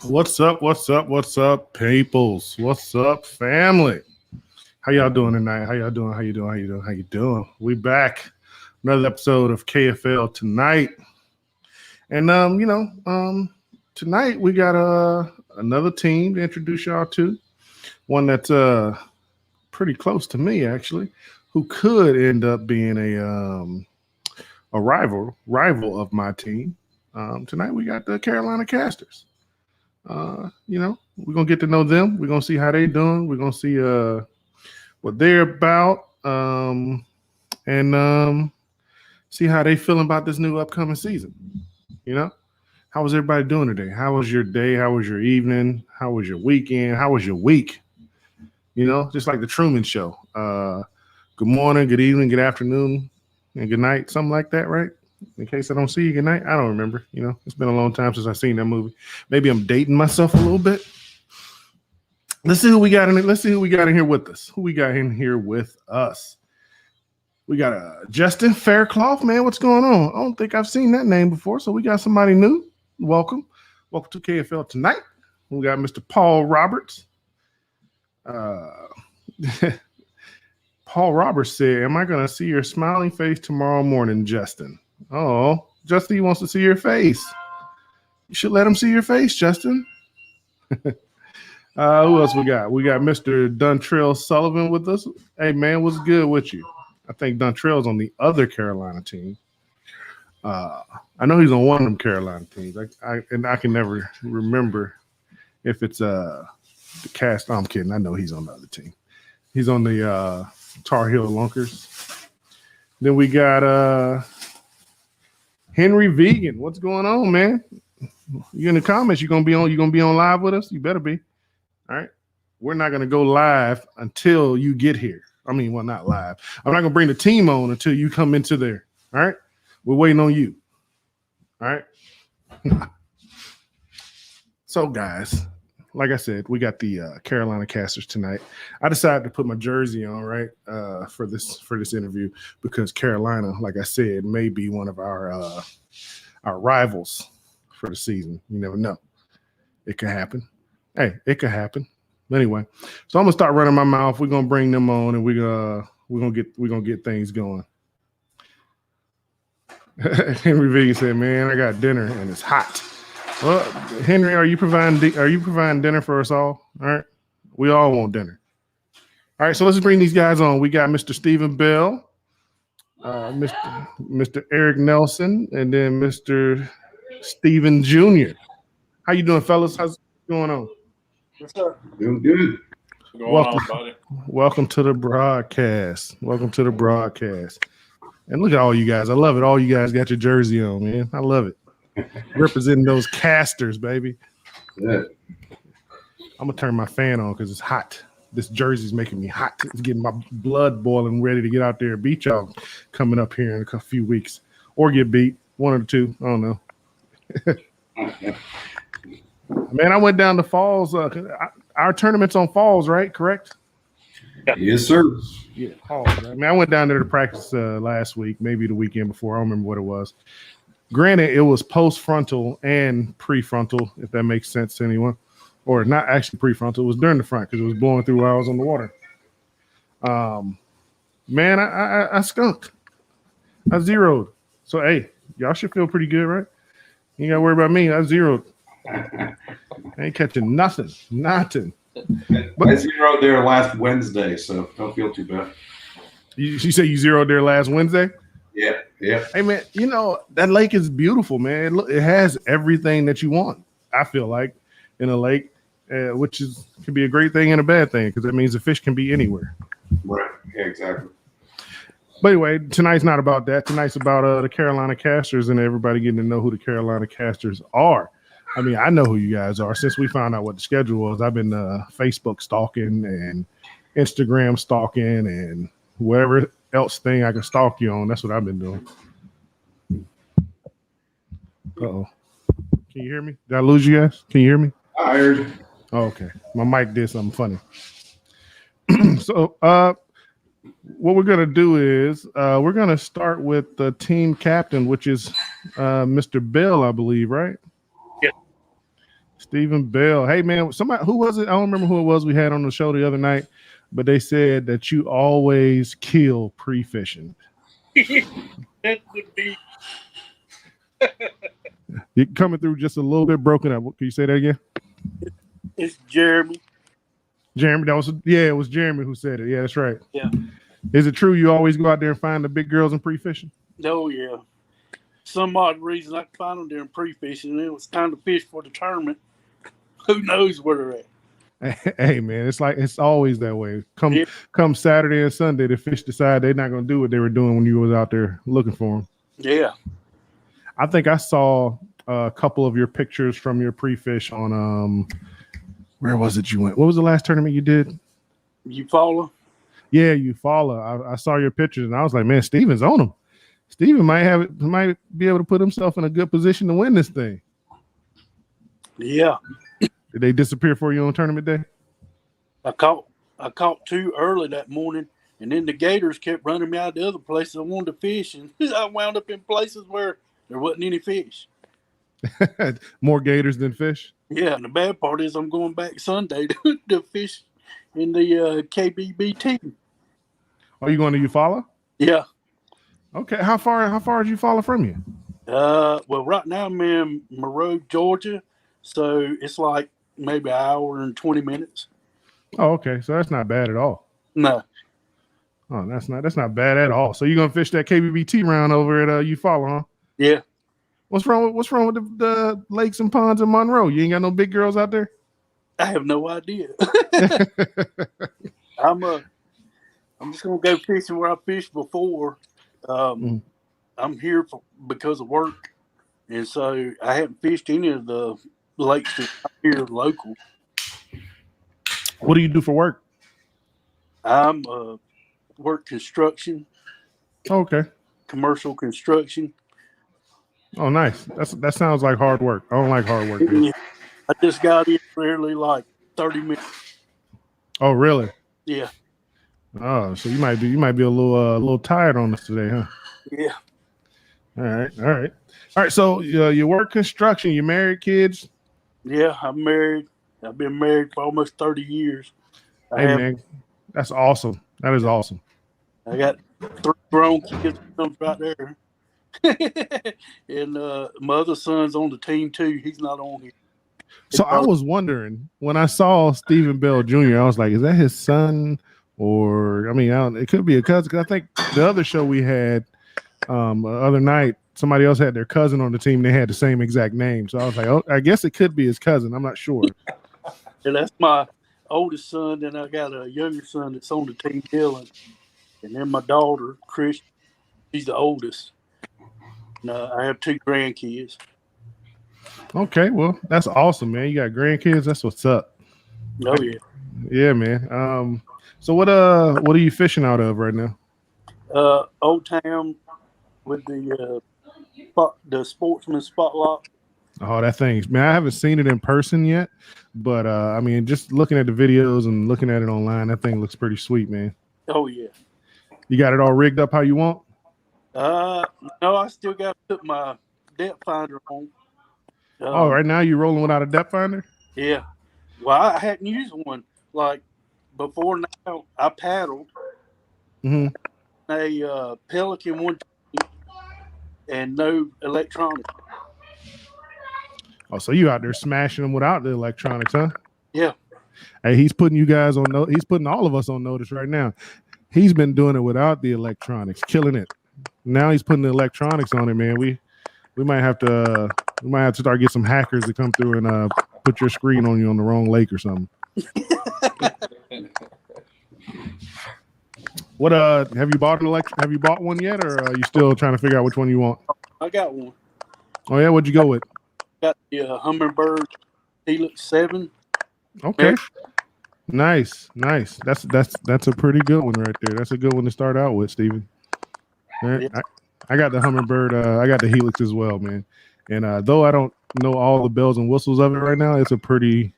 What's up? What's up? What's up, peoples? What's up, family? How y'all doing tonight? How y'all doing? How you doing? How you doing? How you doing? We back. Another episode of KFL tonight. And tonight we got another team to introduce y'all to. One that's pretty close to me actually, who could end up being a rival of my team. Tonight we got the Carolina Casters. We're gonna get to know them. We're gonna see how they doing. We're gonna see what they're about, and see how they feeling about this new upcoming season. You know, how was everybody doing today? How was your day? How was your evening? How was your weekend? How was your week? Just like the Truman Show. Good morning, good evening, good afternoon, and good night. Something like that, right? In case I don't see you, good night. I don't remember. It's been a long time since I've seen that movie. Maybe I'm dating myself a little bit. Let's see who we got in here with us. Who we got in here with us? We got Justin Faircloth, man. What's going on? I don't think I've seen that name before, so we got somebody new. Welcome to KFL tonight. We got Mr. Paul Roberts. Paul Roberts said, "Am I going to see your smiling face tomorrow morning, Justin?" Oh, Justin, he wants to see your face. You should let him see your face, Justin. Who else we got? We got Mr. Dontrell Sullivan with us. Hey, man, what's good with you? I think Dontrell's on the other Carolina team. I know he's on one of them Carolina teams. I can never remember if it's the Cast. Oh, I'm kidding. I know he's on the other team. He's on the Tar Heel Lunkers. Then we got Henry Vegan. What's going on, man? You in the comments? You gonna be on live with us? You better be. All right. We're not gonna go live until you get here. I mean, well, not live. I'm not gonna bring the team on until you come into there. All right. We're waiting on you. All right. So, guys, like I said, we got the Carolina Casters tonight. I decided to put my jersey on, right, for this interview because Carolina, like I said, may be one of our rivals for the season. You never know. It could happen. Hey, it could happen. But anyway, so I'm gonna start running my mouth. We're gonna bring them on, and we're gonna get things going. Henry Vegan said, "Man, I got dinner and it's hot." Well, Henry, are you providing dinner for us all? All right, we all want dinner. All right, so let's bring these guys on. We got Mr. Stephen Bell, Mr. Eric Nelson, and then Mr. Stephen Jr. How you doing, fellas? How's it going on? Yes, sir. Doing good. Welcome to the broadcast. Welcome to the broadcast. And look at all you guys. I love it. All you guys got your jersey on, man. I love it. Representing those Casters, baby. Yeah. I'm gonna turn my fan on because it's hot. This jersey's making me hot. It's getting my blood boiling, ready to get out there and beat y'all coming up here in a few weeks, or get beat. One or two. I don't know. Man, I went down to Falls. Our tournament's on Falls, right? Correct? Yes, sir. Yeah, Falls. Right? I mean, I went down there to practice last week, maybe the weekend before. I don't remember what it was. Granted, it was post-frontal and prefrontal, if that makes sense to anyone. Or not actually prefrontal. It was during the front because it was blowing through while I was on the water. Man, I skunked. I zeroed. So, hey, y'all should feel pretty good, right? You got to worry about me. I zeroed. I ain't catching nothing. Nothing. But I zeroed there last Wednesday, so don't feel too bad. You say you zeroed there last Wednesday? Yeah. Hey, man, that lake is beautiful, man. It has everything that you want, I feel like, in a lake, which can be a great thing and a bad thing because that means the fish can be anywhere. Right. Yeah, exactly. But anyway, tonight's not about that. Tonight's about the Carolina Casters and everybody getting to know who the Carolina Casters are. I mean, I know who you guys are. Since we found out what the schedule was, I've been Facebook stalking and Instagram stalking and whoever else thing I can stalk you on. That's what I've been doing. Uh-oh. Can you hear me? Did I lose you guys? Can you hear me? I heard you. Oh, okay. My mic did something funny. So what we're going to do is we're going to start with the team captain, which is Mr. Bell, I believe, right? Yeah. Stephen Bell. Hey man, somebody who was it? I don't remember who it was we had on the show the other night, but they said that you always kill pre-fishing. That would be. You're coming through just a little bit broken up. Can you say that again? It's Jeremy. Jeremy, it was Jeremy who said it. Yeah, that's right. Yeah. Is it true you always go out there and find the big girls in pre-fishing? Oh yeah. Some odd reason I could find them during pre-fishing, and it was time to fish for the tournament. Who knows where they're at? Hey man, it's always that way. Come Saturday and Sunday, the fish decide they're not going to do what they were doing when you was out there looking for them. Yeah. I think I saw a couple of your pictures from your pre-fish on where was it you went? What was the last tournament you did? Eufaula. Yeah, Eufaula. I saw your pictures and I was like, man, Steven's on him. Steven might be able to put himself in a good position to win this thing. Yeah. Did they disappear for you on tournament day? I caught two early that morning, and then the gators kept running me out to other places I wanted to fish, and I wound up in places where there wasn't any fish. More gators than fish? Yeah, and the bad part is I'm going back Sunday to fish in the KBBT. Are you going to Eufaula? Yeah. Okay. How far is Eufaula from you? Well, right now I'm in Monroe, Georgia, so it's like maybe an hour and 20 minutes. Oh, okay. So that's not bad at all. No. Oh, that's not bad at all. So you're gonna fish that KBBT round over at Eufaula, huh? Yeah. What's wrong with the lakes and ponds in Monroe? You ain't got no big girls out there? I have no idea. I'm just gonna go fishing where I fished before. I'm here because of work, and so I haven't fished any of the lakes that are here local. What do you do for work? I'm work construction. Okay. Commercial construction. Oh, nice. That sounds like hard work. I don't like hard work. Dude. I just got in barely like 30 minutes. Oh, really? Yeah. Oh, so you might be a little tired on us today, huh? Yeah. All right. So you work construction. You married, kids? Yeah, I'm married. I've been married for almost 30 years. Man, that's awesome. That is awesome. I got 3 grown kids right there. And my other son's on the team too. He's not on here. So I was wondering when I saw Stephen Bell Jr., I was like, is that his son? Or, I mean, it could be a cousin. Because I think the other show we had the other night, somebody else had their cousin on the team. They had the same exact name. So I was like, oh, I guess it could be his cousin. I'm not sure. And that's my oldest son. Then I got a younger son that's on the team, Dylan. And then my daughter, Chris, she's the oldest. And I have 2 grandkids. Okay, well, that's awesome, man. You got grandkids. That's what's up. Oh, yeah. Yeah, man. So what are you fishing out of right now? Old Town with the Sportsman Spotlock. Oh, that thing, man! I haven't seen it in person yet, but I mean, just looking at the videos and looking at it online, that thing looks pretty sweet, man. Oh yeah. You got it all rigged up how you want? No, I still got to put my depth finder on. Right now you're rolling without a depth finder? Yeah. Well, I hadn't used one. Like before now, I paddled a Pelican 120 and no electronics. Oh, so you out there smashing them without the electronics, huh? Yeah. Hey, he's putting you guys on notice. He's putting all of us on notice right now. He's been doing it without the electronics, killing it. Now he's putting the electronics on it, man. We might have to start get some hackers to come through and put your screen on you on the wrong lake or something. What have you bought one yet, or are you still trying to figure out which one you want? I got one. Oh yeah, what'd you go with? Got the Humminbird Helix 7. Okay. Nice. That's a pretty good one right there. That's a good one to start out with, Steven. Yeah. I got the Humminbird. I got the Helix as well, man. And though I don't know all the bells and whistles of it right now, it's a pretty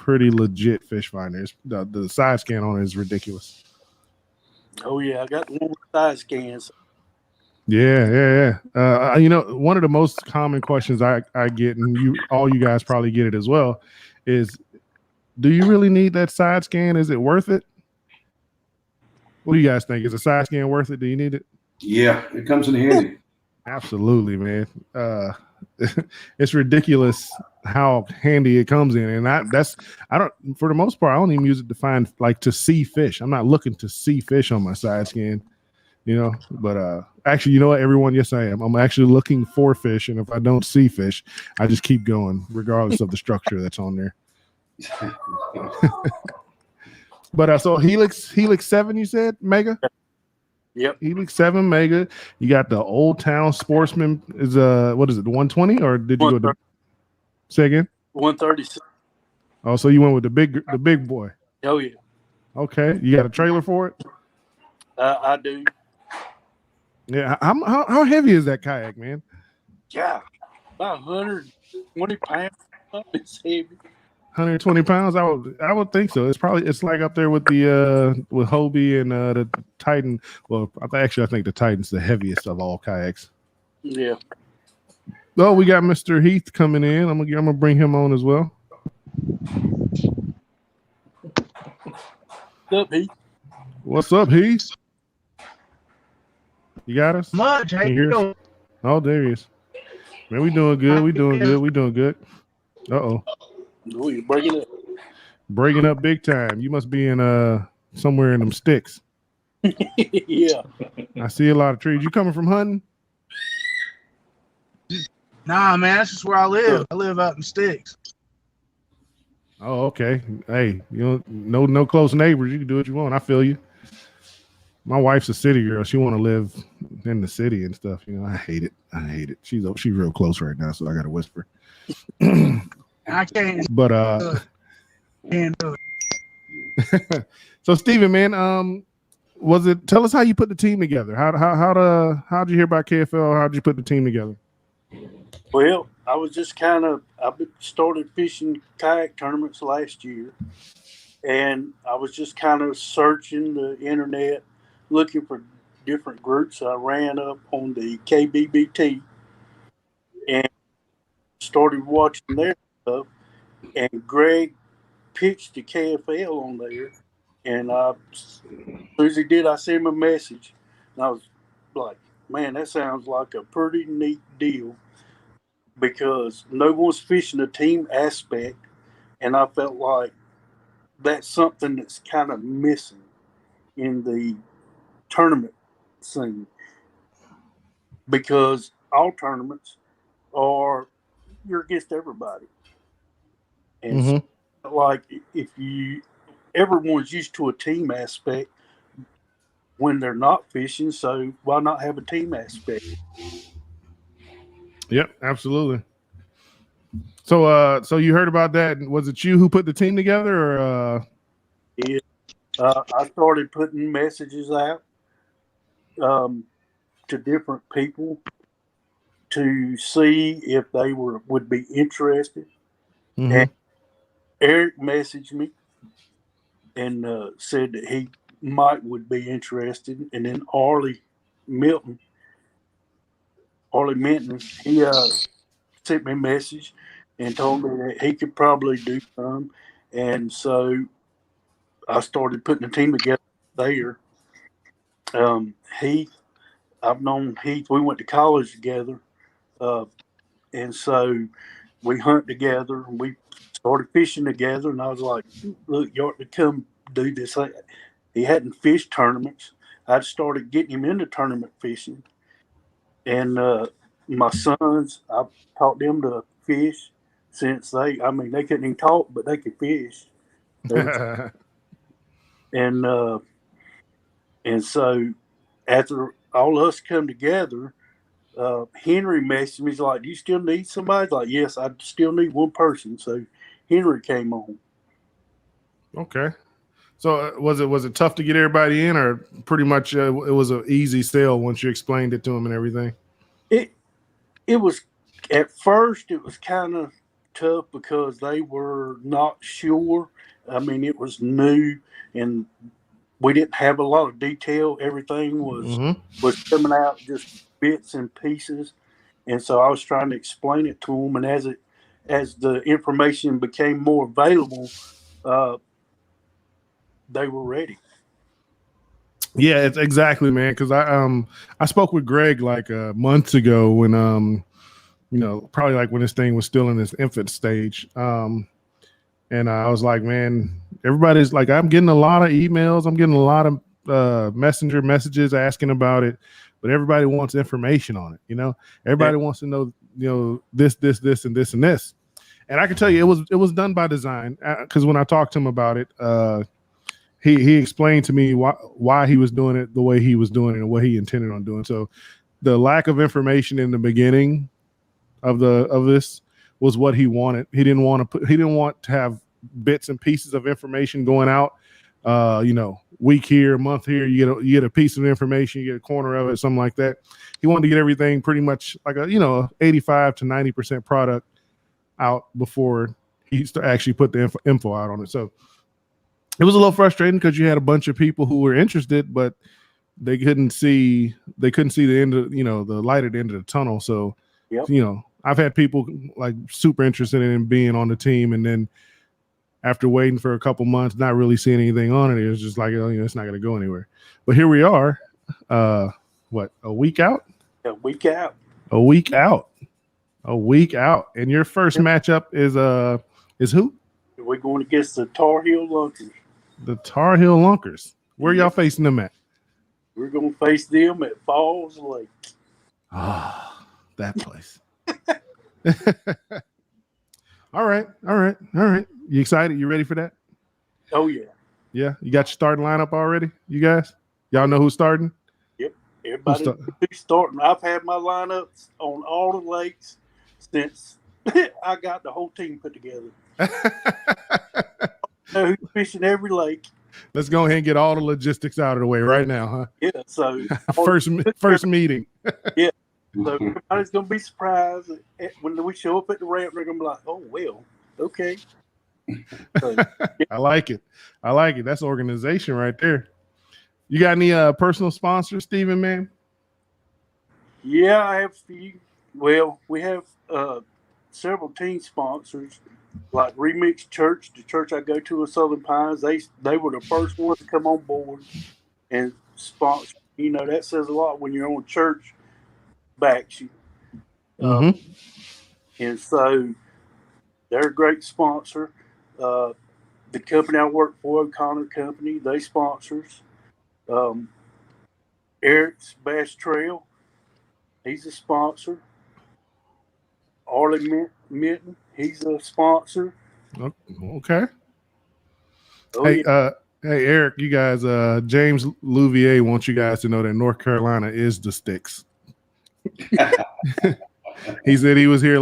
legit fish finder. The side scan on it is ridiculous. Oh yeah, I got the one with side scans. Yeah. One of the most common questions I get, and all you guys probably get it as well, is, do you really need that side scan? Is it worth it? What do you guys think? Is a side scan worth it? Do you need it? Yeah, it comes in handy. Absolutely, man. It's ridiculous how handy it comes in, and I don't. For the most part, I don't even use it to find, like, to see fish. I'm not looking to see fish on my side scan. But actually, you know what, everyone? Yes, I am. I'm actually looking for fish, and if I don't see fish, I just keep going, regardless of the structure that's on there. But so Helix 7, you said Mega? Yep. Helix 7 Mega. You got the Old Town Sportsman. Is what is it? The 120, or did you go to? Say again. 136. Oh, so you went with the big boy. Oh yeah. Okay, you got a trailer for it? I do. Yeah. How heavy is that kayak, man? Yeah, about 120 pounds. It's heavy. 120 pounds. I would think so. It's like up there with the with Hobie and the Titan. Well, I think the Titan's the heaviest of all kayaks. Yeah. Oh, we got Mr. Heath coming in. I'm gonna bring him on as well. What's up, Heath? What's up, Heath? You got us? Much. How you doing? Oh, there he is. Man, we doing good. We doing good. Uh-oh. Oh, you're breaking up. Breaking up big time. You must be in somewhere in them sticks. Yeah. I see a lot of trees. You coming from hunting? Nah, man, that's just where I live. I live out in sticks. Oh, okay. Hey, no close neighbors. You can do what you want. I feel you. My wife's a city girl. She want to live in the city and stuff. I hate it. She's real close right now, so I got to whisper. I can't. But can't do it. So Steven, man, tell us how you put the team together. How'd you hear about KFL? How'd you put the team together? Well, I was just I started fishing kayak tournaments last year, and I was just kind of searching the internet, looking for different groups. I ran up on the KBBT and started watching their stuff, and Greg pitched the KFL on there, and as soon as he did, I sent him a message, and I was like, man, that sounds like a pretty neat deal, because no one's fishing a team aspect, and I felt like that's something that's kind of missing in the tournament scene, because all tournaments you're against everybody, and so, like, everyone's used to a team aspect when they're not fishing, so why not have a team aspect? Yep, absolutely. So you heard about that? Was it you who put the team together, or? Yeah, I started putting messages out to different people to see if they would be interested. Mm-hmm. And Eric messaged me and said that he would be interested, and then Arlie Minton, he sent me a message and told me that he could probably do some, and so I started putting the team together there. Heath, I've known Heath. We went to college together, and so we hunt together, and we started fishing together. And I was like, "Look, you ought to come do this." He hadn't fished tournaments. I started getting him into tournament fishing, and my sons, I taught them to fish since they couldn't even talk, but they could fish. And so after all of us come together, Henry messaged me. He's like, "Do you still need somebody?" I was like, "Yes, I still need one person." So Henry came on. Okay. So was it tough to get everybody in, or pretty much it was an easy sell once you explained it to them and everything? It was, at first it was kind of tough because they were not sure. I mean, it was new, and we didn't have a lot of detail. Everything was coming out just bits and pieces, and so I was trying to explain it to them. And as the information became more available, they were ready. Yeah, it's exactly, man. Because I spoke with Greg like months ago when probably like when this thing was still in its infant stage. And I was like, man, everybody's like, I'm getting a lot of emails. I'm getting a lot of messenger messages asking about it, but everybody wants information on it. Everybody wants to know, this, and this, and this. And I can tell you, it was done by design, because when I talked to him about it, he explained to me why he was doing it the way he was doing it and what he intended on doing. So the lack of information in the beginning of this was what he wanted. He didn't want to have bits and pieces of information going out. Week here, month here, you get a piece of information, you get a corner of it, something like that. He wanted to get everything pretty much like a 85 to 90% product out before he actually put the info out on it. So it was a little frustrating because you had a bunch of people who were interested, but they couldn't see the end of the light at the end of the tunnel. So Yep. I've had people like super interested in being on the team, and then after waiting for a couple months, not really seeing anything on it, it was just like, it's not going to go anywhere. But here we are. A week out? A week out. A week out. And your first matchup is who? We're going against the Tar Heel Lunkers. The Tar Heel Lunkers. Where y'all facing them at? We're going to face them at Falls Lake. Ah, that place. All right. You excited? You ready for that? Oh, yeah. Yeah? You got your starting lineup already, you guys? Y'all know who's starting? Yep. Everybody's starting. I've had my lineups on all the lakes since I got the whole team put together. I know who's fishing every lake. Let's go ahead and get all the logistics out of the way right now, huh? Yeah, so first meeting. Yeah. So everybody's gonna be surprised when we show up at the ramp. They're gonna be like, "Oh well, okay." So, yeah. I like it. That's organization right there. You got any personal sponsors, Steven, man? Yeah, I have a few. Well, we have several team sponsors, like Remix Church, the church I go to in Southern Pines. They were the first ones to come on board and sponsor. That says a lot when your own church backs you. And so they're a great sponsor. The company I work for, O'Connor Company, they sponsors. Eric's Bass Trail, he's a sponsor. Arlie Minton, he's a sponsor. Okay. Oh, hey, yeah. Hey, Eric, you guys, James Louvier wants you guys to know that North Carolina is the sticks. He said he was there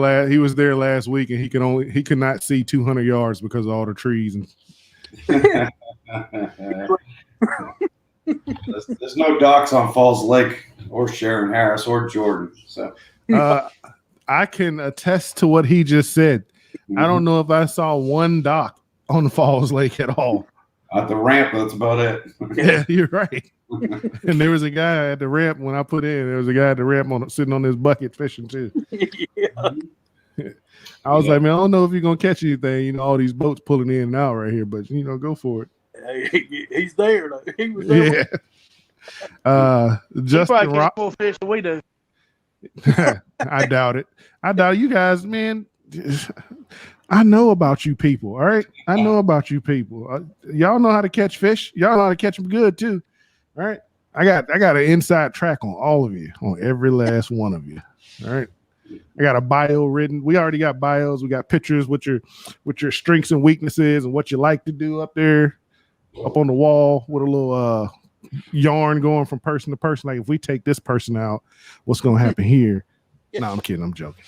last week, and he could not see 200 yards because of all the trees. And there's no docks on Falls Lake or Sharon Harris or Jordan. So I can attest to what he just said. I don't know if I saw one dock on Falls Lake at all. At the ramp, that's about it. Yeah, you're right. And there was a guy at the ramp when I put in. There was a guy at the ramp sitting on his bucket fishing too. Yeah. I was like, man, I don't know if you're gonna catch anything. All these boats pulling in and out right here, but go for it. He's there though. He was there. Yeah. Justin Rock. More fish than we do. I doubt it. You guys, man. I know about you people. All right, I know about you people. Y'all know how to catch fish. Y'all know how to catch them good too. All right, I got an inside track on all of you, on every last one of you. All right, I got a bio written. We already got bios. We got pictures with your strengths and weaknesses and what you like to do up there, up on the wall with a little yarn going from person to person. Like if we take this person out, what's gonna happen here? No, I'm kidding. I'm joking.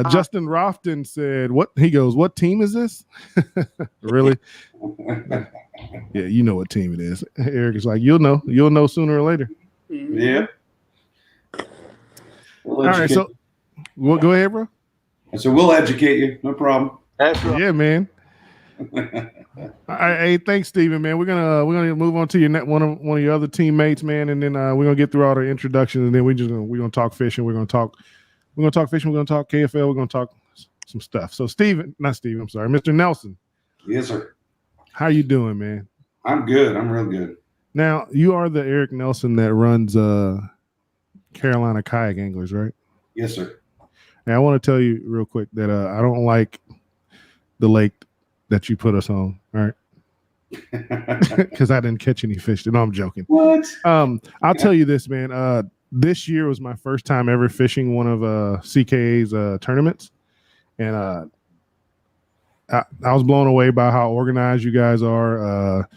Justin Rofton said, what team is this? Really? Yeah, you know what team it is. Eric is like, you'll know sooner or later. Yeah. All right, so go ahead, bro. So we'll educate you, no problem. That's right. Yeah, man. Hey, thanks, Steven, man. We're gonna move on to your one of your other teammates, man, and then we're gonna get through all the introductions, and then we're gonna talk fishing. We're gonna talk fishing. We're gonna talk KFL. We're gonna talk some stuff. So, not Steven. I'm sorry, Mr. Nelson. Yes, sir. How you doing, man? I'm good. I'm real good. Now, you are the Eric Nelson that runs Carolina Kayak Anglers, right? Yes, sir. Now, I want to tell you real quick that I don't like the lake that you put us on, all right? Because I didn't catch any fish. No, I'm joking. What? I'll tell you this, man. This year was my first time ever fishing one of CKA's tournaments, and I was blown away by how organized you guys are.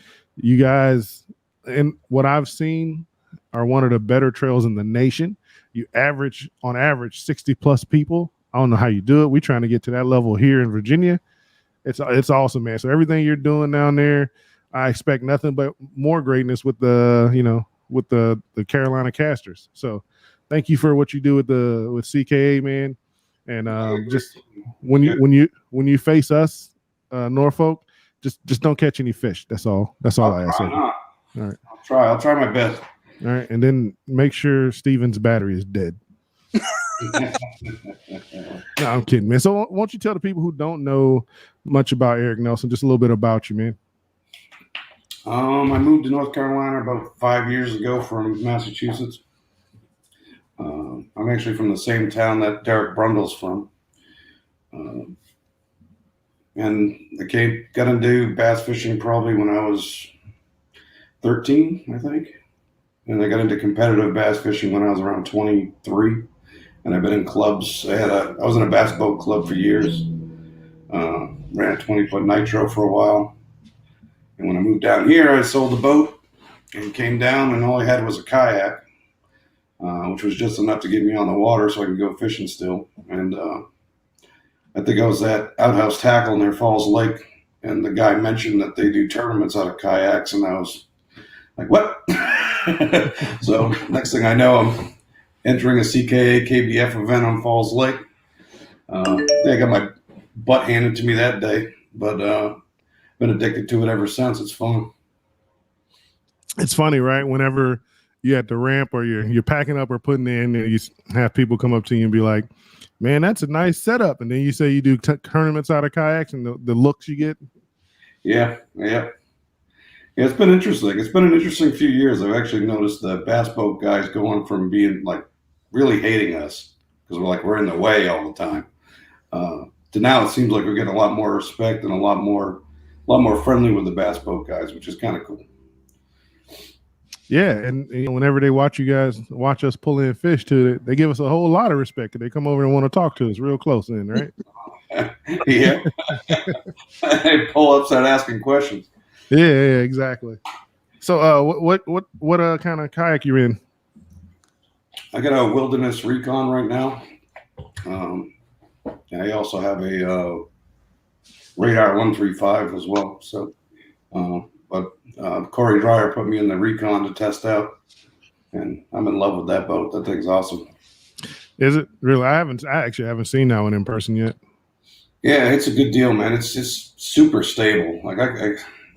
You guys, and what I've seen, are one of the better trails in the nation. You on average 60 plus people. I don't know how you do it. We're trying to get to that level here in Virginia. It's awesome, man. So everything you're doing down there, I expect nothing but more greatness with the Carolina casters. So thank you for what you do with CKA, man. And just when you face us, Norfolk, just don't catch any fish. That's all I ask. All right. I'll try my best. All right, and then make sure Steven's battery is dead. No, I'm kidding, man. So why don't you tell the people who don't know much about Eric Nelson just a little bit about you, man? I moved to North Carolina about 5 years ago from Massachusetts. I'm actually from the same town that Derek Brundle's from. And I got into bass fishing probably when I was 13, I think. And I got into competitive bass fishing when I was around 23. And I've been in clubs. I was in a bass boat club for years. Ran a 20-foot nitro for a while. And when I moved down here, I sold the boat and came down, and all I had was a kayak, which was just enough to get me on the water so I could go fishing still. And I think I was at Outhouse Tackle near Falls Lake, and the guy mentioned that they do tournaments out of kayaks, and I was like, what? So next thing I know, I'm entering a CKA KBF event on Falls Lake. I think I got my butt handed to me that day, but been addicted to it ever since. It's fun. It's funny, right? Whenever you're at the ramp or you're packing up or putting in, and you have people come up to you and be like, man, that's a nice setup. And then you say you do tournaments out of kayaks and the looks you get. Yeah, it's been interesting. It's been an interesting few years. I've actually noticed the bass boat guys going from being like really hating us because we're in the way all the time to now it seems like we're getting a lot more respect and a lot more friendly with the bass boat guys, which is kind of cool. Yeah, and whenever they watch us pull in fish too, they give us a whole lot of respect. They come over and want to talk to us real close in, right? Yeah. They pull up, start asking questions. Yeah, exactly. So, what kind of kayak you're in? I got a Wilderness Recon right now. And I also have a Radar 135 as well. So, but Corey Dreyer put me in the Recon to test out, and I'm in love with that boat. That thing's awesome. Is it really? I actually haven't seen that one in person yet. Yeah, it's a good deal, man. It's just super stable. Like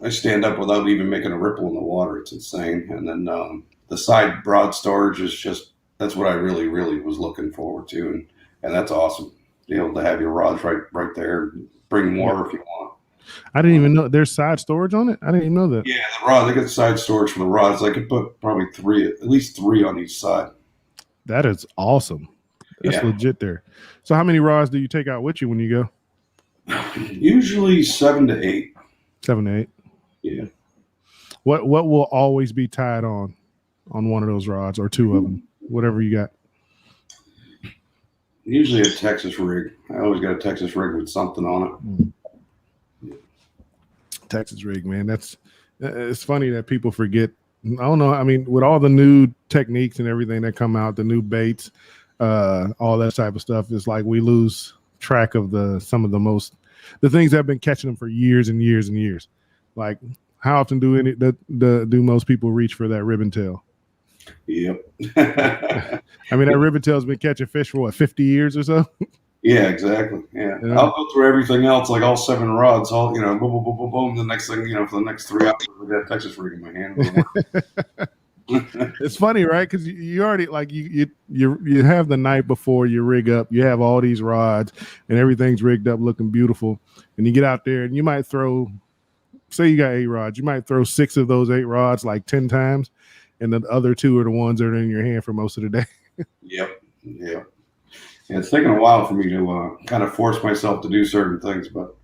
I stand up without even making a ripple in the water. It's insane. And then the side broad storage is that's what I really, really was looking forward to, and that's awesome. Be able to have your rods right there. Bring more if you want. I didn't even know there's side storage on it. I didn't even know that. Yeah, the rod. They got side storage for the rods. I could put probably at least three on each side. That is awesome. That's legit there. So how many rods do you take out with you when you go? Usually 7 to 8. 7 to 8. Yeah. What will always be tied on one of those rods or two of them, whatever you got? Usually a Texas rig. I always got a Texas rig with something on it. Texas rig, man. It's funny that people forget. I don't know. I mean, with all the new techniques and everything that come out, the new baits, all that type of stuff, it's like we lose track of some of the things that have been catching them for years and years and years. Like, how often do most people reach for that ribbon tail? Yep. I mean, that ribbon tail's been catching fish for 50 years or so? Yeah, exactly. Yeah. Yeah. I'll go through everything else, like all 7 rods, all, boom, boom, boom, boom, boom. The next thing, for the next 3 hours, I got Texas rig in my hand. It's funny, right? Because you already like you have the night before you rig up, you have all these rods and everything's rigged up, looking beautiful, and you get out there and you might throw, say you got 8 rods, you might throw 6 of those 8 rods like 10 times, and the other 2 are the ones that are in your hand for most of the day. Yep. Yeah, it's taken a while for me to kind of force myself to do certain things, but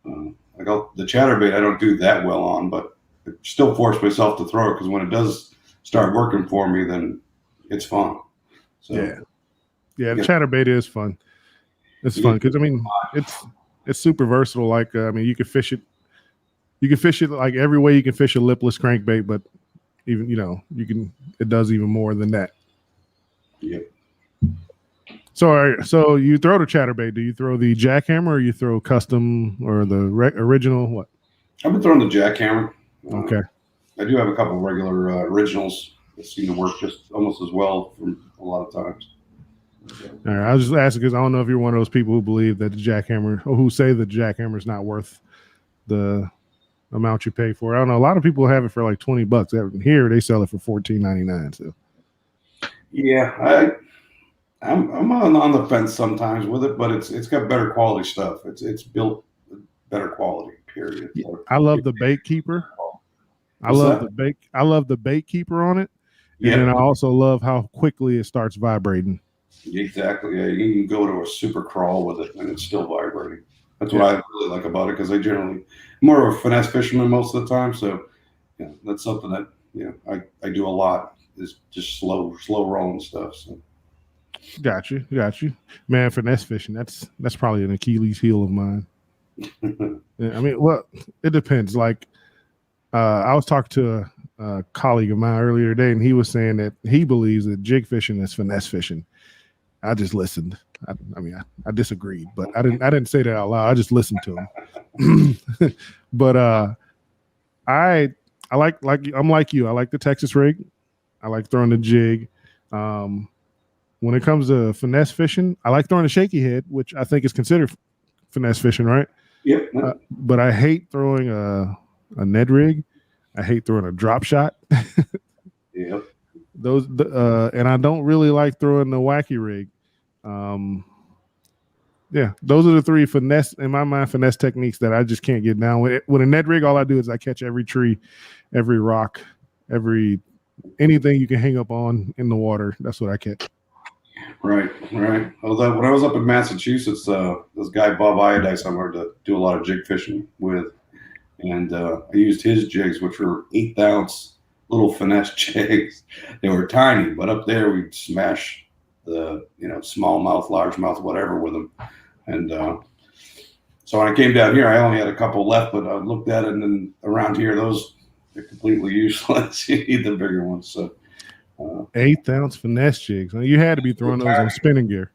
like the chatterbait, I don't do that well on, but I still force myself to throw it because when it does start working for me, then it's fun. So Yeah, the chatterbait is fun. It's fun because I mean it's super versatile. Like I mean, you can fish it. You can fish it like every way you can fish a lipless crankbait, but even it does even more than that. Yep. So you throw the chatterbait. Do you throw the jackhammer or you throw custom or the original? What? I've been throwing the jackhammer. Okay. I do have a couple of regular originals that seem to work just almost as well from a lot of times. All right. I was just asking because I don't know if you're one of those people who believe that the jackhammer or who say the jackhammer is not worth the amount you pay for it. I don't know. A lot of people have it for like $20. Here they sell it for $14.99. So. Yeah, I'm on the fence sometimes with it, but it's got better quality stuff. It's built better quality. Period. I love the bait keeper. I love the bait keeper on it. And then I also love how quickly it starts vibrating. Exactly. Yeah, you can go to a super crawl with it and it's still vibrating. That's what I really like about it because I generally more of a finesse fisherman most of the time. So yeah, that's something that I do a lot is just slow rolling stuff. So. Got you, man. Finesse fishing. That's probably an Achilles heel of mine. Yeah, I mean, well, it depends. Like, I was talking to a colleague of mine earlier today, and he was saying that he believes that jig fishing is finesse fishing. I just listened. I disagreed, but I didn't say that out loud. I just listened to him. But I like I'm like you. I like the Texas rig. I like throwing the jig. When it comes to finesse fishing, I like throwing a shaky head, which I think is considered finesse fishing, right? Yep. But I hate throwing a Ned rig. I hate throwing a drop shot. Yep. And I don't really like throwing the wacky rig. Yeah, those are the 3 finesse in my mind finesse techniques that I just can't get down with. With a Ned rig, all I do is I catch every tree, every rock, anything you can hang up on in the water. That's what I catch. Right. Although when I was up in Massachusetts, this guy Bob Iodice I learned to do a lot of jig fishing with, and I used his jigs, which were 1/8 ounce little finesse jigs. They were tiny, but up there we'd smash the small mouth, large mouth, whatever with them. And so when I came down here, I only had a couple left, but I looked at it, and then around here, those are completely useless. You need the bigger ones. So. 1/8 ounce finesse jigs. You had to be throwing those on spinning gear.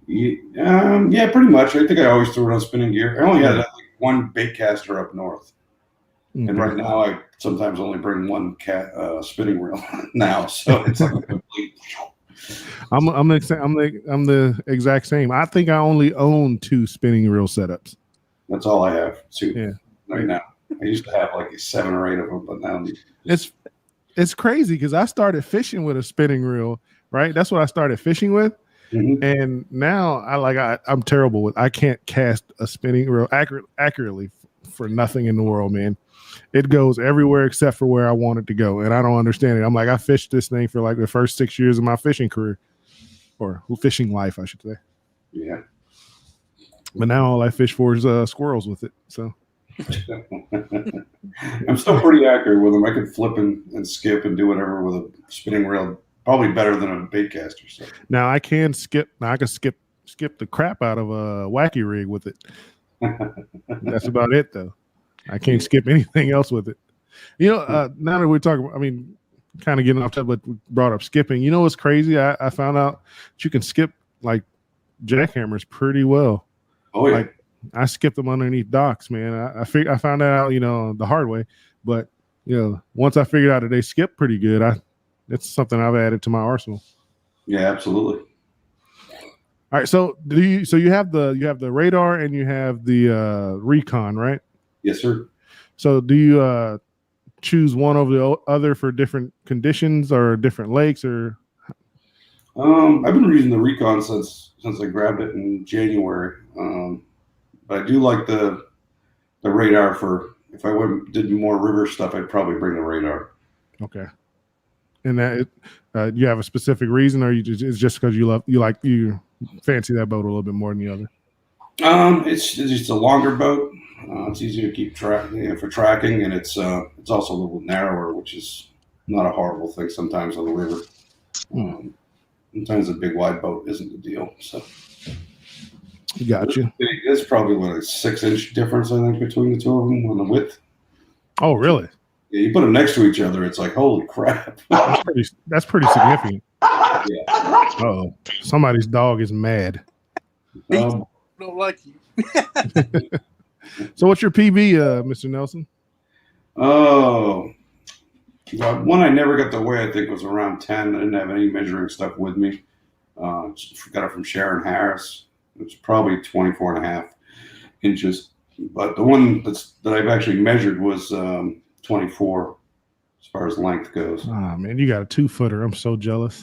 Yeah, pretty much. I think I always threw it on spinning gear. I only had one bait caster up north, and right now I sometimes only bring one spinning reel now, so it's like a complete. I'm the exact same. I think I only own 2 spinning reel setups. That's all I have. 2. Yeah. Right now. I used to have like 7 or 8 of them, but now it's crazy because I started fishing with a spinning reel, right? That's what I started fishing with. Mm-hmm. And now I'm terrible with, I can't cast a spinning reel accurately for nothing in the world, man. It goes everywhere except for where I want it to go. And I don't understand it. I'm like, I fished this thing for like the first 6 years of my fishing career or fishing life, I should say. Yeah. But now all I fish for is squirrels with it. So. I'm still pretty accurate with them. I can flip and skip and do whatever with a spinning reel, probably better than a bait caster. So. Now I can skip. Now I can skip the crap out of a wacky rig with it. That's about it, though. I can't skip anything else with it. Now that we're talking, kind of getting off that, but we brought up skipping. You know what's crazy? I found out that you can skip like jackhammers pretty well. Oh yeah. Like, I skipped them underneath docks, man. I found that out, the hard way. But once I figured out that they skip pretty good, it's something I've added to my arsenal. Yeah, absolutely. All right. So you have the radar and you have the recon, right? Yes, sir. So do you choose one over the other for different conditions or different lakes or? I've been using the Recon since I grabbed it in January. But I do like the radar for if I did more river stuff, I'd probably bring the radar. Okay. And that you have a specific reason, or it's just because you fancy that boat a little bit more than the other? It's just a longer boat. It's easier to keep track for tracking, and it's also a little narrower, which is not a horrible thing sometimes on the river. Sometimes a big wide boat isn't the deal. So, gotcha. It's probably a 6-inch difference, I think, between the two of them on the width. Oh, really? Yeah, you put them next to each other, it's like holy crap. That's pretty significant. Yeah. Oh, somebody's dog is mad. Don't like you. So, what's your PB, Mr. Nelson? Oh, one I never got to weigh, I think, was around 10. I didn't have any measuring stuff with me. Got it from Sharon Harris. It was probably 24 and a half inches. But the one that I've actually measured was 24 as far as length goes. Oh, man, you got a 2-footer. I'm so jealous.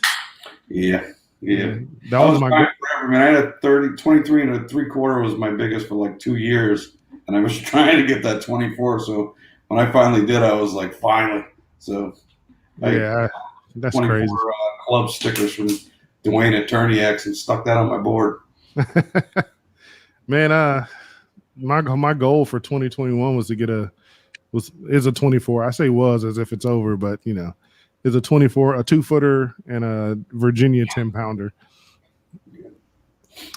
Yeah. That was my forever. I mean, I had a 23 and a 3/4 was my biggest for like 2 years. And I was trying to get that 24. So when I finally did, I was like, finally. So that's crazy. Club stickers from Dwayne at Turniacs and stuck that on my board. Man, my goal for 2021 was to get is a 24. I say was as if it's over, but is a 24, a 2-footer, and a Virginia 10-pounder.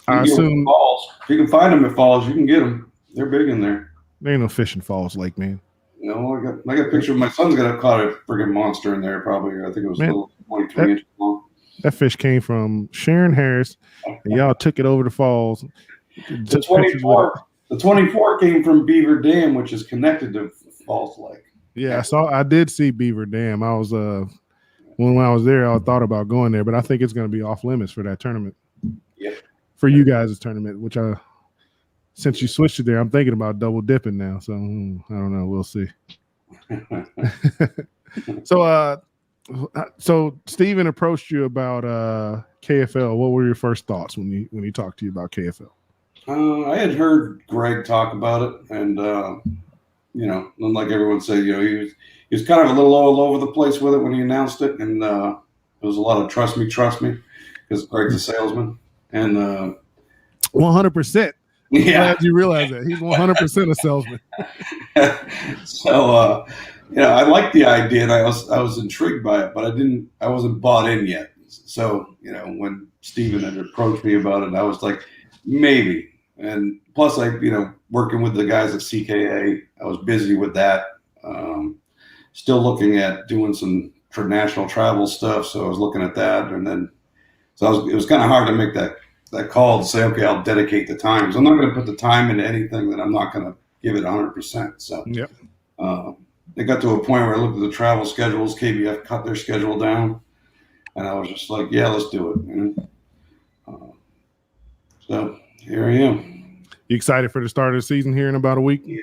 I assume Falls. If you can find them at Falls, you can get them. They're big in there. There ain't no fish in Falls Lake, man. No, I got a picture of my son's caught a friggin' monster in there. Probably, I think it was 23 inches long. That fish came from Sharon Harris, and y'all took it over to Falls. The 24 came from Beaver Dam, which is connected to Falls Lake. Yeah, I did see Beaver Dam. I was when I was there, I thought about going there, but I think it's going to be off limits for that tournament. Yeah. For you guys' tournament, which since you switched it there, I'm thinking about double dipping now. So I don't know. We'll see. So Steven approached you about KFL. What were your first thoughts when he talked to you about KFL? I had heard Greg talk about it, and like everyone said, he was kind of a little all over the place with it when he announced it, and there was a lot of trust me, because Greg's a salesman, and 100%. Yeah, glad you realize that he's 100% a salesman. So I liked the idea, and I was intrigued by it, but I wasn't bought in yet. So when Steven had approached me about it, I was like, maybe. And plus, working with the guys at CKA, I was busy with that. Still looking at doing some national travel stuff, so I was looking at that, and then it was kind of hard to make that call to say, okay, I'll dedicate the time. So I'm not going to put the time into anything that I'm not going to give it 100%. So yep. It got to a point where I looked at the travel schedules. KBF cut their schedule down, and I was just like, yeah, let's do it. So here I am. You excited for the start of the season here in about a week? Yeah.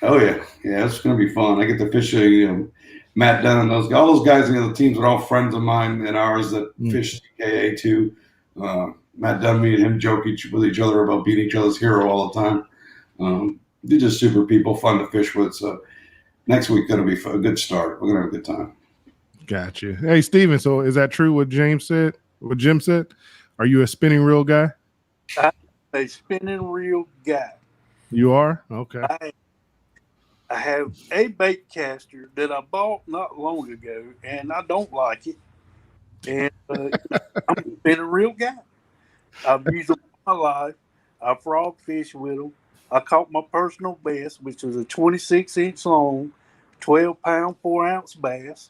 Oh yeah, it's going to be fun. I get to fish Matt Dunn and all those guys in the other teams are all friends of mine and ours that fish CKA too. Matt Dunn, me and him joke with each other about being each other's hero all the time. They're just super people, fun to fish with. So next week going to be a good start. We're going to have a good time. Gotcha. Hey, Steven, so is that true what Jim said? Are you a spinning reel guy? I'm a spinning reel guy. You are? Okay. I have a bait caster that I bought not long ago, and I don't like it. And I'm a spinning reel guy. I've used them all my life. I frog fish with them. I caught my personal best, which was a 26-inch long, 12-pound, 4-ounce bass.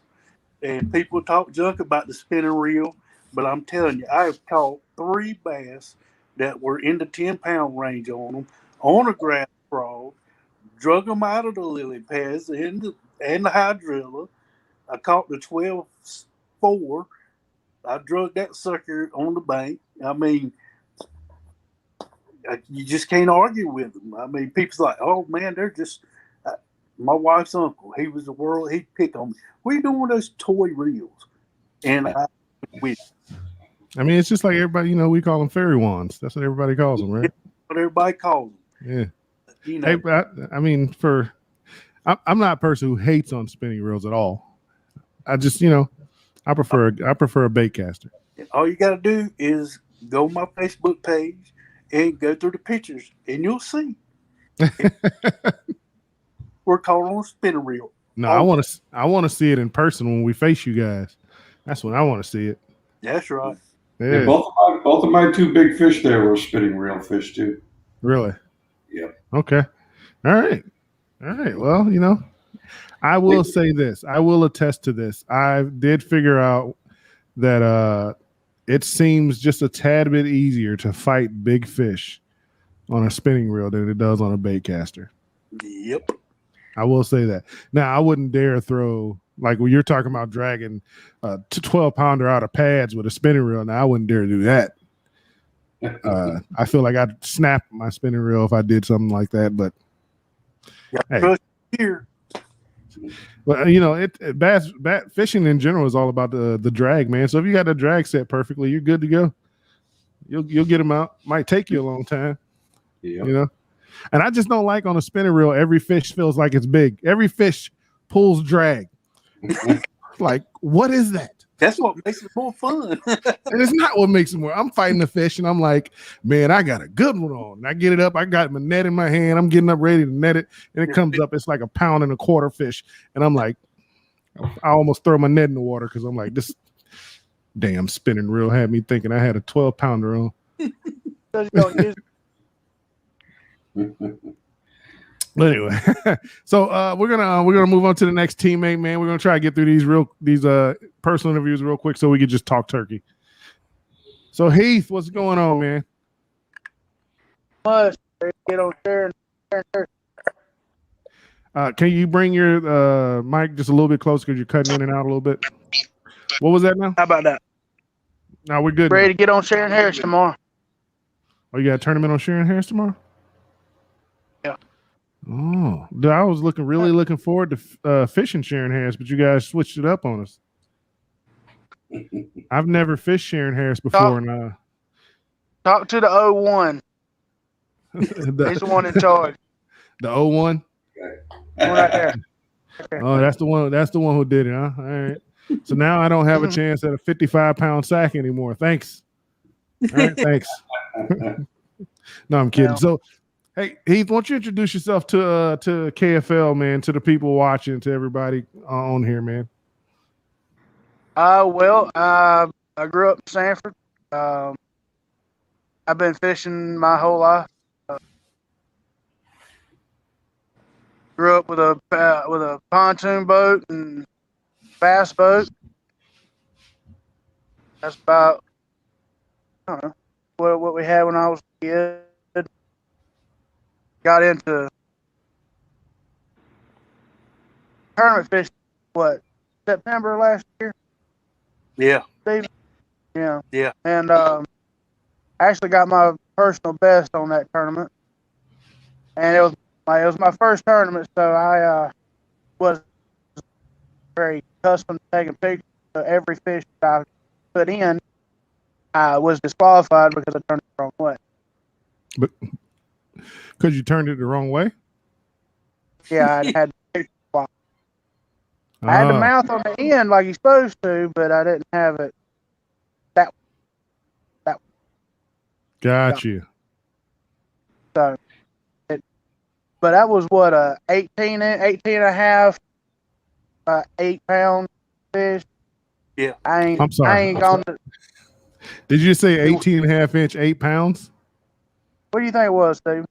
And people talk junk about the spinning reel, but I'm telling you, I have caught 3 bass that were in the 10-pound range on them, on a grass frog, drug them out of the lily pads and the hydrilla. I caught the 12-4. I drug that sucker on the bank. I mean, you just can't argue with them. I mean, people's like, oh man, they're just. My wife's uncle, he was the world. He'd pick on me. What are you doing with those toy reels? And I mean, it's just like everybody, we call them fairy wands. That's what everybody calls them, right? what everybody calls them. Yeah. Hey, but I mean, I'm not a person who hates on spinning reels at all. I just, I prefer a bait caster. All you got to do is go on my Facebook page and go through the pictures, and you'll see. We're calling on a spinning reel. No, I want to see it in person when we face you guys. That's when I want to see it. That's right. Yeah. Both of my two big fish there were spinning reel fish too. Really? Yep. Okay. All right. Well, I will say this. I will attest to this. I did figure out that it seems just a tad bit easier to fight big fish on a spinning reel than it does on a bait caster. Yep. I will say that. Now, I wouldn't dare throw, like when you're talking about dragging a 12-pounder out of pads with a spinning reel. Now, I wouldn't dare do that. I feel like I'd snap my spinning reel if I did something like that. But hey. Here. But bass fishing in general is all about the drag, man. So if you got the drag set perfectly, you're good to go. You'll get them out. Might take you a long time. Yeah. And I just don't like on a spinning reel, every fish feels like it's big. Every fish pulls drag. Like, what is that? That's what makes it more fun. And it's not what makes it more. I'm fighting the fish, and I'm like, man, I got a good one on. And I get it up. I got my net in my hand. I'm getting up ready to net it. And it comes up. It's like 1.25 pound fish. And I'm like, I almost throw my net in the water because I'm like, this damn spinning reel had me thinking I had a 12-pounder on. But anyway, so we're gonna move on to the next teammate, man. We're gonna try to get through these personal interviews real quick so we can just talk turkey. So Heath, what's going on, man? Get on there. Can you bring your mic just a little bit closer because you're cutting in and out a little bit? What was that now? How about that? No, we're good. Ready to get on Sharon Harris tomorrow. Oh, you got a tournament on Sharon Harris tomorrow? Yeah. Oh, dude, I was really looking forward to fishing Sharon Harris, but you guys switched it up on us. I've never fished Sharon Harris before. Talk to the 01. He's the one in charge. The 01? One right there. Okay. Oh, that's the one. That's the one who did it, huh? All right. So now I don't have a chance at a 55-pound sack anymore. Thanks. All right, thanks. No, I'm kidding. So, hey, Heath, why don't you introduce yourself to KFL, man, to the people watching, to everybody on here, man? Well, I grew up in Sanford. I've been fishing my whole life. Grew up with a pontoon boat and bass boat. That's about, I don't know, what we had when I was a kid. Got into tournament fishing, September last year? Yeah. Steve? Yeah. Yeah. And I actually got my personal best on that tournament. And it was my first tournament, so I was very accustomed to taking pictures of every fish that I put in. I was disqualified because I turned it the wrong way. But because you turned it the wrong way? Yeah, I had I had the mouth on the end like you're supposed to, but I didn't have it that way. Got you. So, but that was what, 18 and a half, 8-pound fish. Yeah. I'm sorry. I ain't gone to. Did you say 18.5-inch, 8 pounds? What do you think it was, Steve?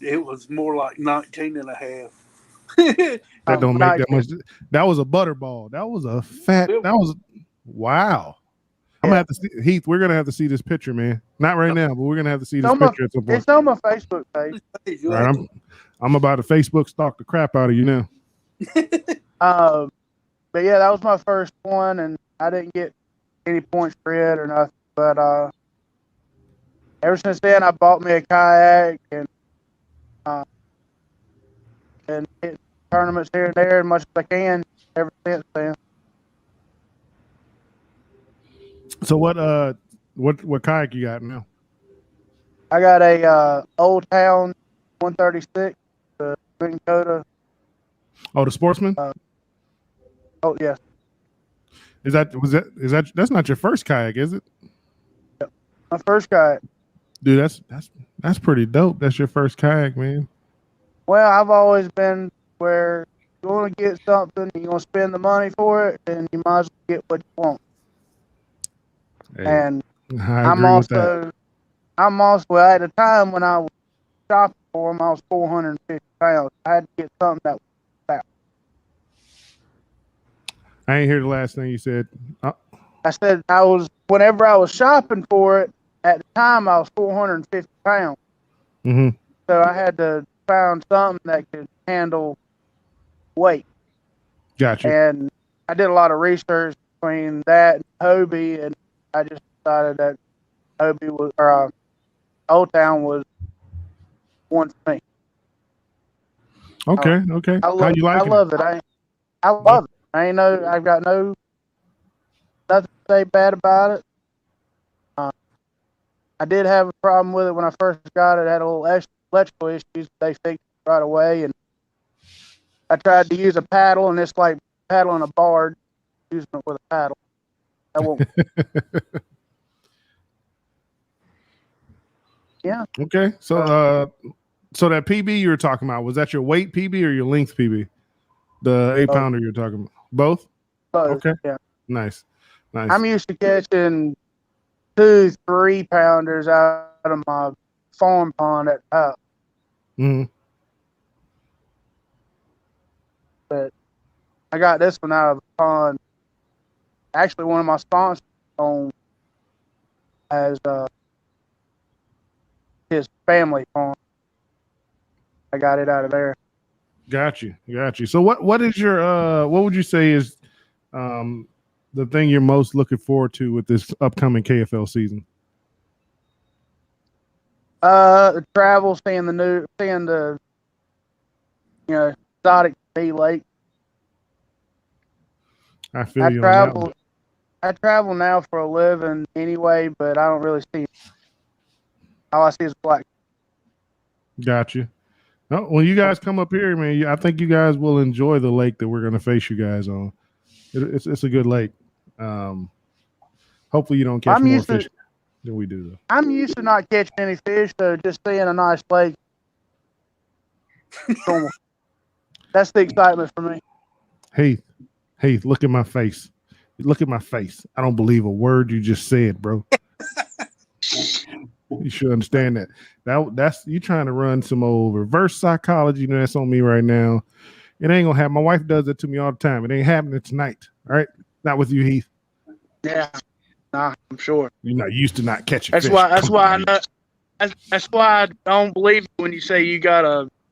It was more like 19 and a half. That don't make that much. That was a butterball. That was a fat. That was wow. I'm gonna have to see Heath. We're gonna have to see this picture, man. Not right now, but we're gonna have to see this picture at some point. It's on my Facebook page. All right, I'm about to Facebook stalk the crap out of you now. But yeah, that was my first one, and I didn't get any points for it or nothing. But ever since then, I bought me a kayak and hit tournaments here and there as much as I can ever since then. So what kayak you got now? I got a Old Town 136, the Minn Kota. Oh, the Sportsman. Oh yes, That's not your first kayak, is it? my first kayak. Dude, that's pretty dope. That's your first kayak, man. Well, I've always been where you want to get something, you're gonna spend the money for it, and you might as well get what you want. Hey, And I agree with that. I'm also at a time when I was shopping for them, I was 450 pounds. I had to get something that was out. I ain't hear the last thing you said. I said whenever I was shopping for it, at the time I was 450 pounds. Mm-hmm. So I had to find something that could handle weight. Gotcha. And I did a lot of research between that and Hobie, and I just decided that Old Town was one for me. Okay. How you like it? I love it. I love it. I've got nothing to say bad about it. I did have a problem with it when I first got it. I had a little electrical issues. They fixed it right away, and I tried to use a paddle, and it's like paddling a barge, using it with a paddle. I won't. Yeah. Okay. So that PB you were talking about, was that your weight PB or your length PB? The 8-pounder you're talking about? Both? Okay. Yeah. Nice. I'm used to catching 2-3 pounders out of my farm pond at the house. Mm-hmm. But I got this one out of the pond. Actually, one of my sponsors on as his family farm. I got it out of there. Got you. So what is your what would you say is the thing you're most looking forward to with this upcoming KFL season? The travel, seeing the exotic sea lake. I feel you on that one. I travel now for a living anyway, but I don't really see. All I see is black. Got you. No, when you guys come up here, man, I think you guys will enjoy the lake that we're going to face you guys on. It's a good lake. Hopefully you don't catch more fish than we do, though. I'm used to not catching any fish, so just seeing a nice lake. That's the excitement for me. Hey, look at my face. Look at my face. I don't believe a word you just said, bro. You should understand that. That's you trying to run some old reverse psychology. That's on me right now. It ain't gonna happen. My wife does it to me all the time. It ain't happening tonight. All right, not with you, Heath. Yeah, nah, I'm sure. You're not used to not catching. That's fish. why. That's why I know. That's why I don't believe you when you say you got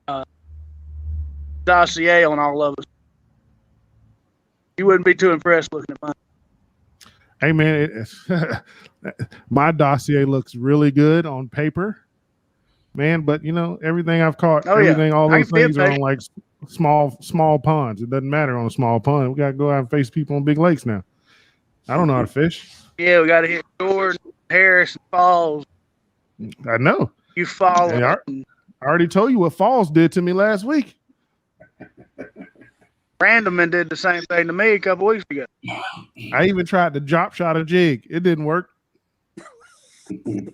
a dossier on all of us. You wouldn't be too impressed looking at mine. Hey man, my dossier looks really good on paper, man. But everything I've caught, all those things are on like small ponds. It doesn't matter on a small pond. We gotta go out and face people on big lakes now. I don't know how to fish. Yeah, we gotta hit Jordan, Harris, and Falls. I know. You follow. Hey, I already told you what Falls did to me last week. Randleman did the same thing to me a couple weeks ago. I even tried to drop shot a jig. It didn't work. No,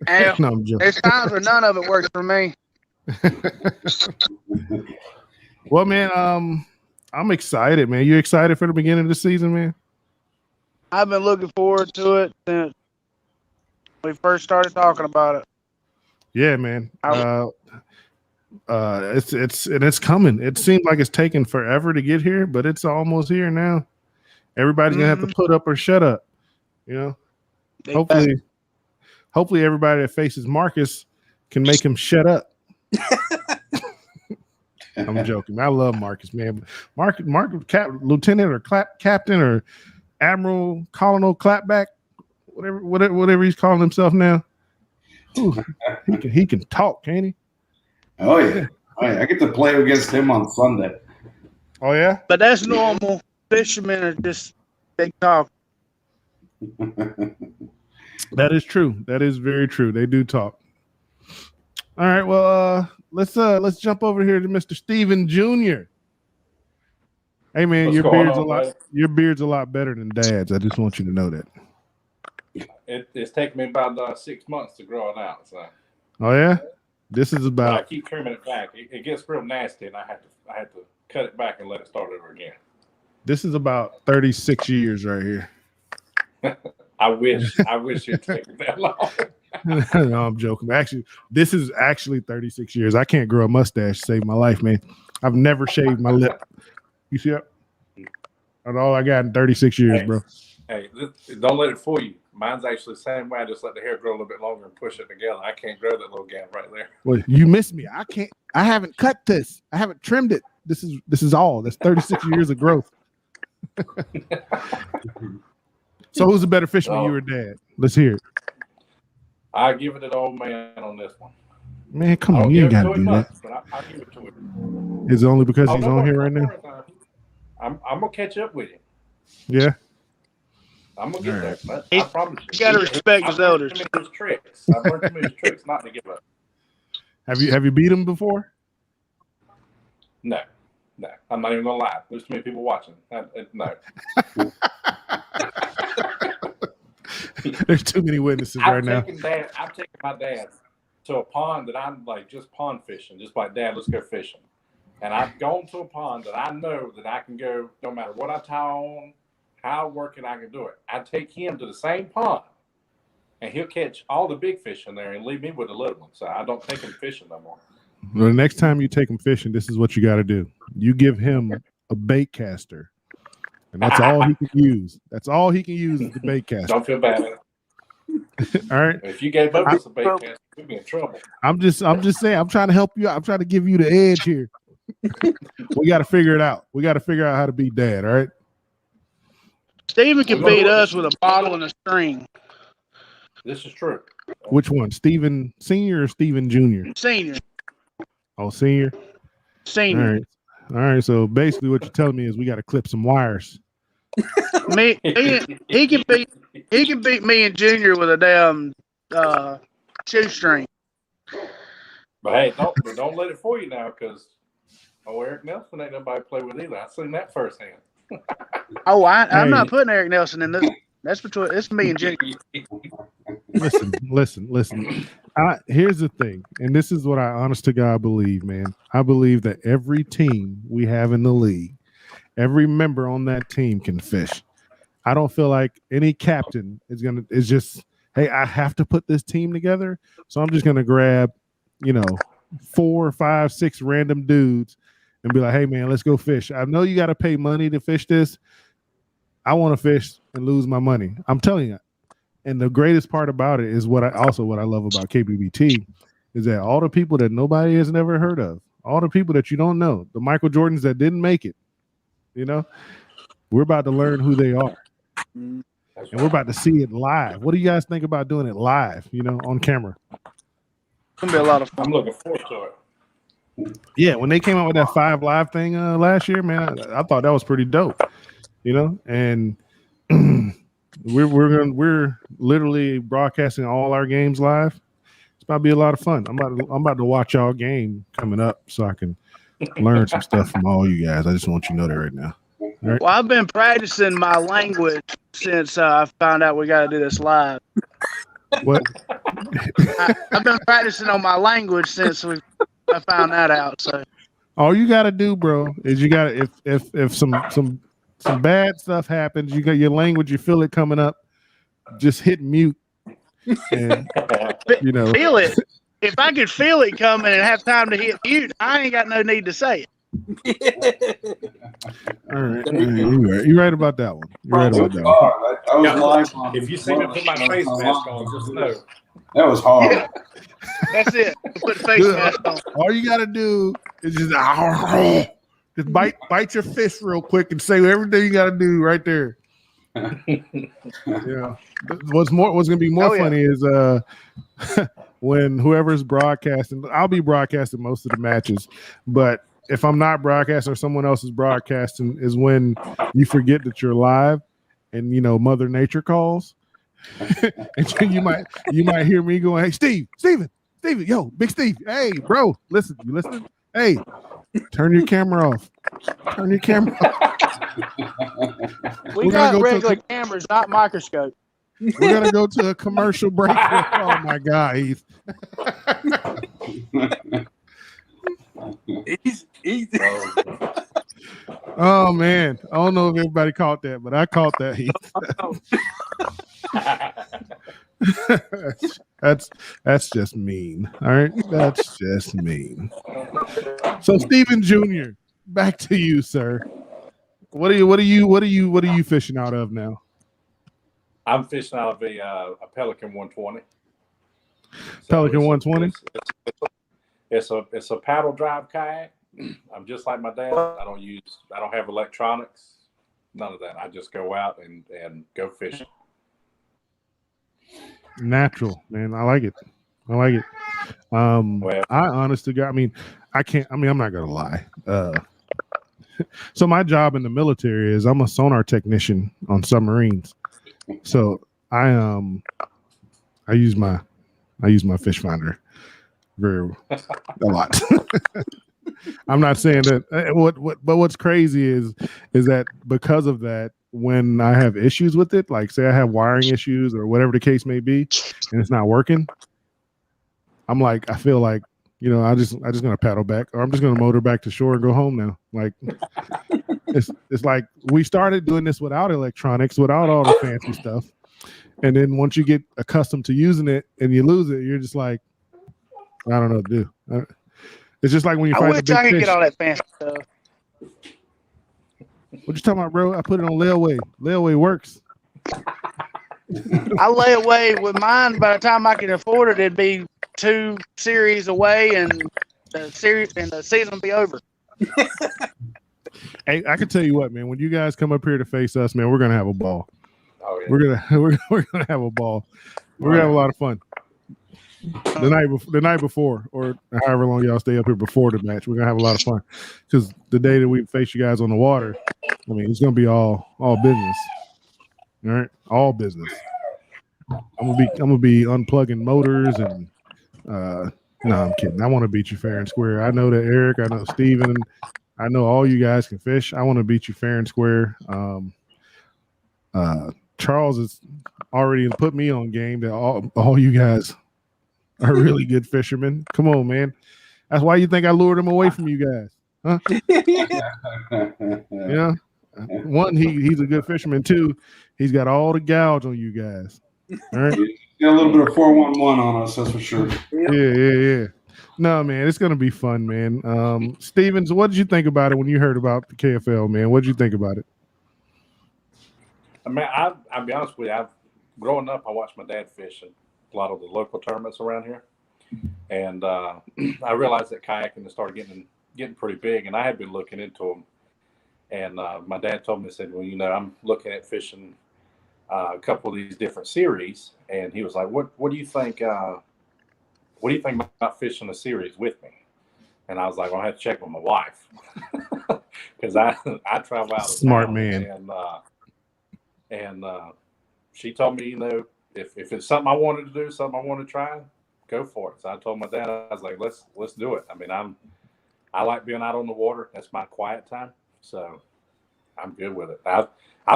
I'm joking. There's times where none of it works for me. Well, man, I'm excited, man. You excited for the beginning of the season, man? I've been looking forward to it since we first started talking about it. Yeah, man. It's coming. It seems like it's taken forever to get here, but it's almost here now. Everybody's gonna have to put up or shut up. Hopefully everybody that faces Marcus can make him shut up. I'm joking. I love Marcus, man. Marcus, Lieutenant or Captain or Admiral Colonel Clapback, whatever he's calling himself now. Ooh, he can talk, can't he? Oh yeah. I get to play against him on Sunday. Oh yeah. But that's normal. Fishermen are just big talk. That is true. That is very true. They do talk. All right. Well, let's jump over here to Mr. Steven Jr. Hey man, What's your going beard's on, a lot. man? Your beard's a lot better than Dad's. I just want you to know that. It's taken me about 6 months to grow it out. So Oh yeah. This is but I about. keep trimming it back. It gets real nasty, and I have to cut it back and let it start over again. This is about 36 years right here. I wish it'd take that long. No, I'm joking. Actually, this is actually 36 years. I can't grow a mustache to save my life, man. I've never shaved my lip. You see that? That's all I got in 36 years, bro. Hey, don't let it fool you. Mine's actually the same way. I just let the hair grow a little bit longer and push it together. I can't grow that little gap right there. Well, you missed me. I haven't cut this. I haven't trimmed it. This is all. That's 36 years of growth. So who's a better fisherman, you or Dad? Let's hear it. I give it to the old man on this one. Man, come I on. don't You give ain't it got to to him do that. much, but I'll give it to him. Is it only because he's don't on worry, here right don't now? worry, I'm gonna catch up with him. Yeah. I'm gonna get All there. right. But He- I promise you. you gotta respect his elders. I've learned his tricks. I've learned too many tricks not to give up. Have you beat him before? No, I'm not even gonna lie. There's too many people watching. No. There's too many witnesses right now. I've taken my dad to a pond that I'm like just pond fishing, just like, Dad, let's go fishing. And I've gone to a pond that I know that I can go no matter what I tie on, how I work it, I can do it. I take him to the same pond, and he'll catch all the big fish in there and leave me with the little ones. So I don't take him fishing no more. Well, the next time you take him fishing, this is what you got to do. You give him a bait caster, and that's all he can use. That's all he can use is the bait caster. Don't feel bad. All right. If you gave up us a bait cast, we'd be in trouble. I'm just saying. I'm trying to help you out. I'm trying to give you the edge here. We got to figure it out. We got to figure out how to beat Dad. All right. Steven can beat us with a bottle and a string. This is true. Which one, Steven Senior or Steven Junior? Senior. Oh, Senior. All Senior. right. All right. So basically, what you're telling me is we got to clip some wires. He can beat me and Junior with a damn shoestring. But hey, don't let it fool you now, because Eric Nelson ain't nobody to play with either. I seen that firsthand. Oh, I'm Hey. not putting Eric Nelson in this. That's between it's me and Junior. Listen. Here's the thing, and this is what I honest to God believe, man. I believe that every team we have in the league, every member on that team can fish. I don't feel like any captain is just, hey, I have to put this team together, so I'm just gonna grab, 4, 5, 6 random dudes and be like, hey man, let's go fish. I know you got to pay money to fish this. I want to fish and lose my money. I'm telling you. And the greatest part about it is what I love about KBBT is that all the people that nobody has never heard of, all the people that you don't know, the Michael Jordans that didn't make it, we're about to learn who they are. And we're about to see it live. What do you guys think about doing it live, on camera? It's gonna be a lot of fun. I'm looking forward to it. Yeah, when they came out with that 5 Live thing last year, man, I thought that was pretty dope. And we're literally broadcasting all our games live. It's about to be a lot of fun. I'm about to watch y'all game coming up so I can learn some stuff from all you guys. I just want you to know that right now. Right. Well, I've been practicing my language since I found out we got to do this live. What? I've been practicing on my language since I found that out. So All you got to do, bro, is you got to if some bad stuff happens, you got your language, you feel it coming up, just hit mute. And, feel it. If I could feel it coming and have time to hit mute, I ain't got no need to say it. All right. You're right about that one. You're right about that one. I was live on. If you see me put my face mask on, just know. That was hard. Yeah. That's it. Put the face mask on. All you got to do is just bite your fist real quick and say everything you got to do right there. Yeah. What's going to be more Oh, yeah. funny is when whoever's broadcasting, I'll be broadcasting most of the matches, but if I'm not broadcasting or someone else is broadcasting, is when you forget that you're live, and Mother Nature calls, and you might hear me going, "Hey, Steven, yo, Big Steve, hey, bro, listen, you listening? Hey, turn your camera off. Turn your camera off. We We're gonna got go regular cameras, not microscope. We're gonna go to a commercial break. Oh my God, Heath. He's Oh man, I don't know if everybody caught that, but I caught that, Heath. that's just mean. All right, that's just mean. So Stephen Jr., back to you, sir. What are you fishing out of now? I'm fishing out of a Pelican 120. Pelican 120. It's a paddle drive kayak. I'm just like my dad. I don't have electronics, none of that. I just go out and go fishing. Natural, man. I like it. Well, I honestly got. I'm not gonna lie. So my job in the military is I'm a sonar technician on submarines. So I use my fish finder a lot. I'm not saying that but what's crazy is that because of that, when I have issues with it, like say I have wiring issues or whatever the case may be, and it's not working, I feel like, I just gonna paddle back, or I'm just gonna motor back to shore and go home now. Like it's like we started doing this without electronics, without all the fancy stuff. And then once you get accustomed to using it and you lose it, you're just like, I don't know what to do. It's just like when you find a big I could fish. get all that fancy stuff. What you talking about, bro? I put it on layaway. Layaway works. I lay away with mine. By the time I can afford it, it'd be 2 series away, and the season will be over. Hey, I can tell you what, man. When you guys come up here to face us, man, we're gonna have a ball. oh yeah. We're gonna have a ball. We're gonna have a lot of fun. The night before, or however long y'all stay up here before the match, we're gonna have a lot of fun. Because the day that we face you guys on the water, it's gonna be all business. All right, all business. I'm gonna be unplugging motors and no, I'm kidding. I want to beat you fair and square. I know that Eric, I know Steven, I know all you guys can fish. I want to beat you fair and square. Charles has already put me on game that all you guys are really good fishermen. Come on, man. That's why you think I lured him away from you guys, huh? Yeah. One, he's a good fisherman. 2, he's got all the gouge on you guys. All right. Got a little bit of 411 on us, that's for sure. Yeah. No, man, it's gonna be fun, man. Stevens, what did you think about it when you heard about the KFL, man? What did you think about it? I mean, I'll be honest with you. Growing up, I watched my dad fish in a lot of the local tournaments around here, and I realized that kayaking had started getting pretty big, and I had been looking into them. And my dad told me, said, "Well, I'm looking at fishing a couple of these different series," and he was like, "What do you think? What do you think about fishing a series with me?" And I was like, "I'll have to check with my wife," because I travel out of Smart town, man. and she told me, if it's something I wanted to do, something I want to try, go for it. So I told my dad, I was like, let's do it. I mean, I like being out on the water. That's my quiet time. So I'm good with it. I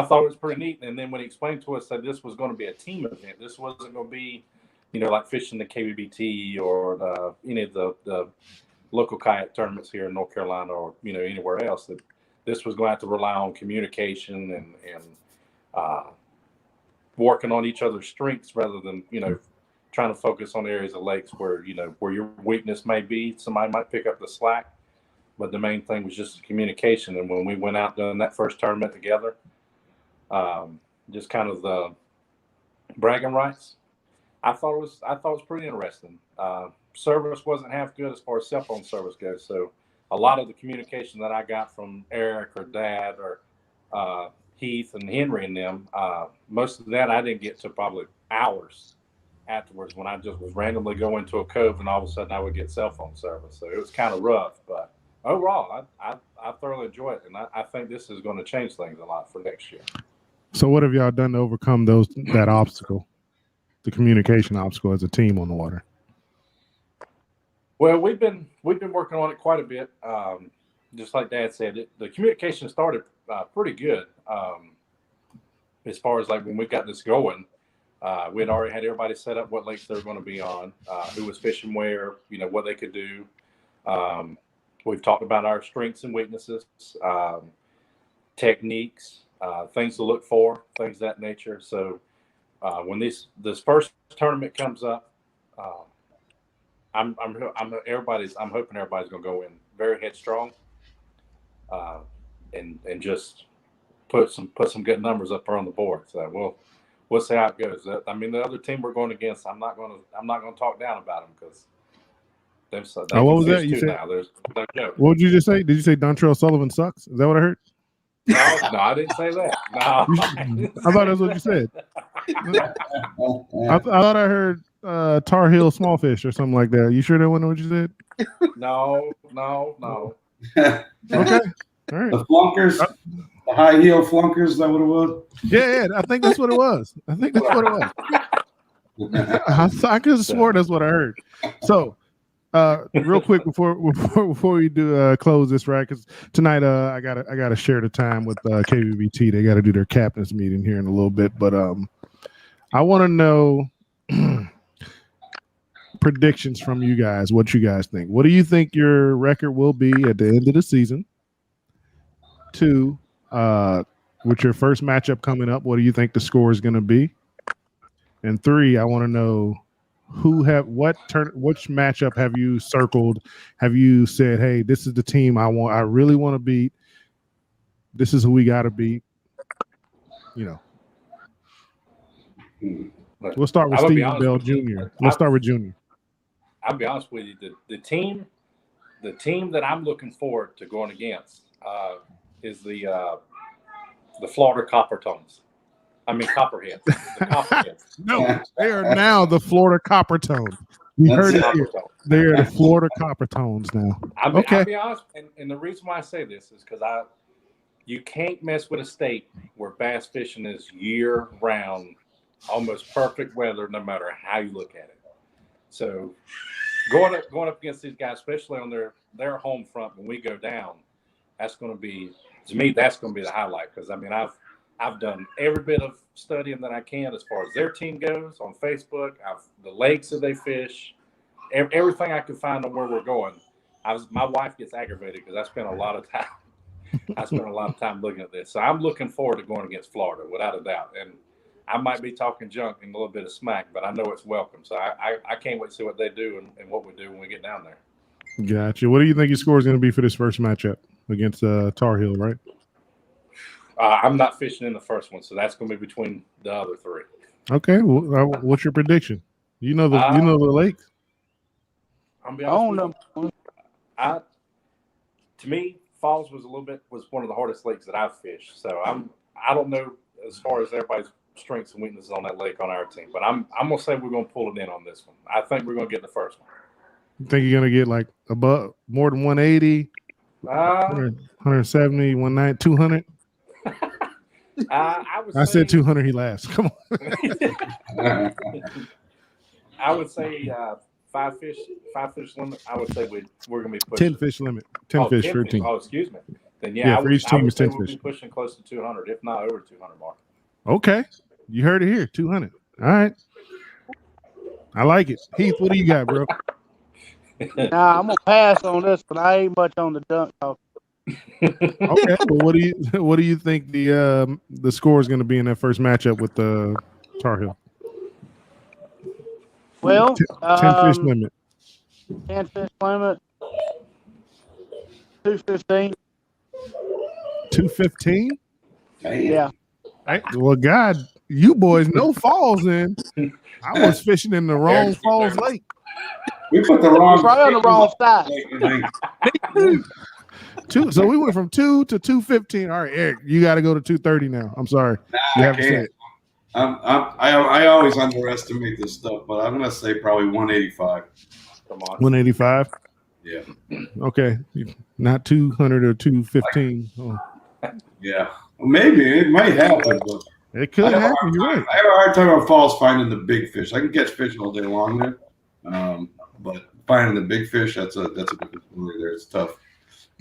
thought it was pretty neat. And then when he explained to us that this was going to be a team event, this wasn't going to be, like fishing the KBBT or any of the local kayak tournaments here in North Carolina or, anywhere else, that this was going to have to rely on communication and working on each other's strengths rather than, trying to focus on areas of lakes where, where your weakness may be. Somebody might pick up the slack. But the main thing was just communication. And when we went out doing that first tournament together, just kind of the bragging rights, I thought it was pretty interesting. Service wasn't half good as far as cell phone service goes. So a lot of the communication that I got from Eric or Dad or Heath and Henry and them. Most of that I didn't get to probably hours afterwards when I just was randomly going to a cove and all of a sudden I would get cell phone service. So it was kind of rough, but overall I thoroughly enjoy it, and I think this is going to change things a lot for next year. So what have y'all done to overcome that obstacle, the communication obstacle as a team on the water? Well, we've been working on it quite a bit. Just like Dad said, the communication started pretty good. As far as like when we got this going, we had already had everybody set up what lakes they were going to be on, who was fishing where, what they could do. We've talked about our strengths and weaknesses, techniques, things to look for, things of that nature. So when this first tournament comes up, I'm hoping everybody's going to go in very headstrong, and just put some good numbers up on the board. So we'll see how it goes. I mean, the other team we're going against, I'm not going to talk down about them because what was that you said? Now. There's no joke. What did you just say? Did you say Dontrell Sullivan sucks? Is that what I heard? No, I didn't say that. No, I thought that's what you said. I thought I heard Tar Heel Smallfish or something like that. You sure that wasn't what you said? No. Okay. All right. The flunkers, the high heel flunkers, is that what it was? Yeah, I think that's what it was. I could have swore that's what I heard. So, real quick before we do close this, right? Because tonight I gotta share the time with KVBT. They got to do their captain's meeting here in a little bit, but I want to know predictions from you guys. What you guys think? What do you think your record will be at the end of the season? 2, with your first matchup coming up, what do you think the score is going to be? And 3, I want to know which matchup have you circled? Have you said, hey, this is the team I really want to beat. This is who we got to beat. We'll start with Steve Bell Jr. Let's start with Junior. I'll be honest with you. The team that I'm looking forward to going against is the Florida Coppertones. I mean Copperheads. The Copperheads. No, they are now the Florida Coppertones. You heard it here. They are the Florida Coppertones now. I'll be honest, and the reason why I say this is because you can't mess with a state where bass fishing is year round, almost perfect weather, no matter how you look at it. So going up against these guys, especially on their home front when we go down, that's going to be, to me, that's going to be the highlight. Because I mean, I've done every bit of studying that I can as far as their team goes on Facebook. The lakes that they fish, everything I could find on where we're going. My wife gets aggravated because I spent a lot of time looking at this. So I'm looking forward to going against Florida without a doubt. And I might be talking junk and a little bit of smack, but I know it's welcome. So I can't wait to see what they do and what we do when we get down there. Gotcha. What do you think your score is going to be for this first matchup against Tar Heel, right? I'm not fishing in the first one, so that's going to be between the other 3. Okay. Well, what's your prediction? You know the lake. I'm be honest with you. To me, Falls was one of the hardest lakes that I've fished. So I don't know as far as everybody's strengths and weaknesses on that lake on our team, but I'm gonna say we're gonna pull it in on this one. I think we're gonna get the first one. You think you're gonna get like above more than 180, 170, 190, 200? I said 200. He laughs. Come on. I would say 5 fish limit. I would say we're gonna be pushing 10 fish limit. 10 fish for a team. Oh, excuse me. Then for each team is 10 fish. We'll be pushing close to 200, if not over 200 mark. Okay, you heard it here. 200. All right. I like it. Heath, what do you got, bro? Nah, I'm gonna pass on this, but I ain't much on the dunk talk. Okay. Well, what do you think the score is going to be in that first matchup with the Tar Heel? Well, 10 fish limit. 10 fish limit. 215. 215? Yeah. Well, God, you boys know Falls in. I was fishing in the wrong Falls Lake. We put the wrong. Right on the wrong side. So we went from 2 to 215. All right, Eric, you got to go to 230 now. I'm sorry. You have to say it. I always underestimate this stuff, but I'm gonna say probably 185. Come on. 185. Yeah. Okay, not 200 or 215. Oh, Yeah. Maybe it might happen, but it could happen. You're right. I have a hard time on falls finding the big fish. I can catch fish all day long there, but finding the big fish, that's a different story there. It's tough.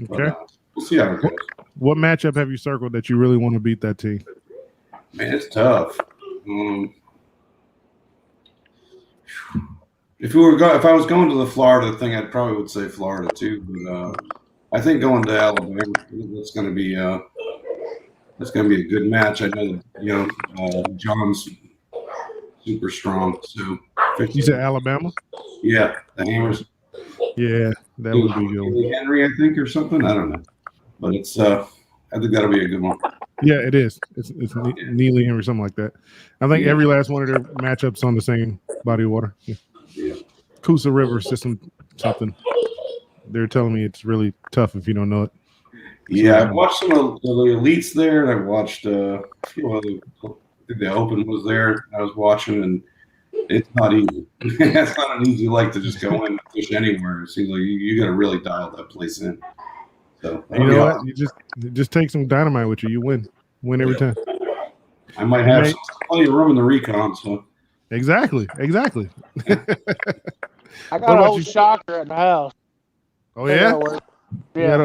Okay. But, we'll see how it goes. What matchup have you circled that you really want to beat that team? Man, it's tough. If I was going to the Florida thing, I probably would say Florida too. But I think going to Alabama, that's going to be a good match. I know that John's super strong. So You said Alabama? yeah, the Hammers. Yeah, that would be good. Henry, I think, or something. I don't know, but it's I think that'll be a good one. Yeah, it is. It's Neely Henry, something like that. I think every last one of their matchups on the same body of water. Yeah. Coosa River system, something. They're telling me it's really tough if you don't know it. Yeah, I've watched some of the elites there, and I've watched I think the Open was there. I was watching, and it's not easy. It's not an easy like to just go in and fish anywhere. It seems like you got to really dial that place in. So You know what? You just take some dynamite with you. You win every time. I might have plenty of room in the recon. So Exactly. I What got a about whole you? shocker at the house. Oh yeah, Yeah.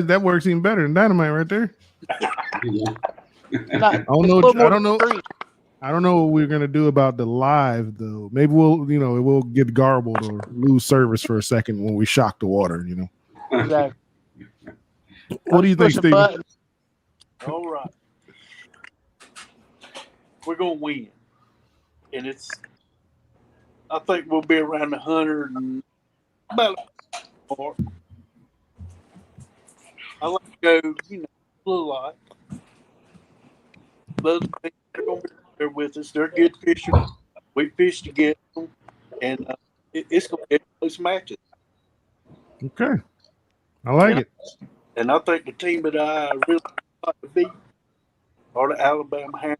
that works even better than dynamite right there. Not- I don't know. a little more I don't know. discreet. I don't know what we're gonna do about the live though. Maybe it will get garbled or lose service for a second when we shock the water. Exactly. What do you think, Push a Steve? button. All right. We're going to win. And I think we'll be around 100 and about more. I like to go, a little lot. But they're going to be there with us. They're good fishers. We fish together. And it's going to be close matches. Okay, I like it. And I think the team that I really like to beat are the Alabama Hammers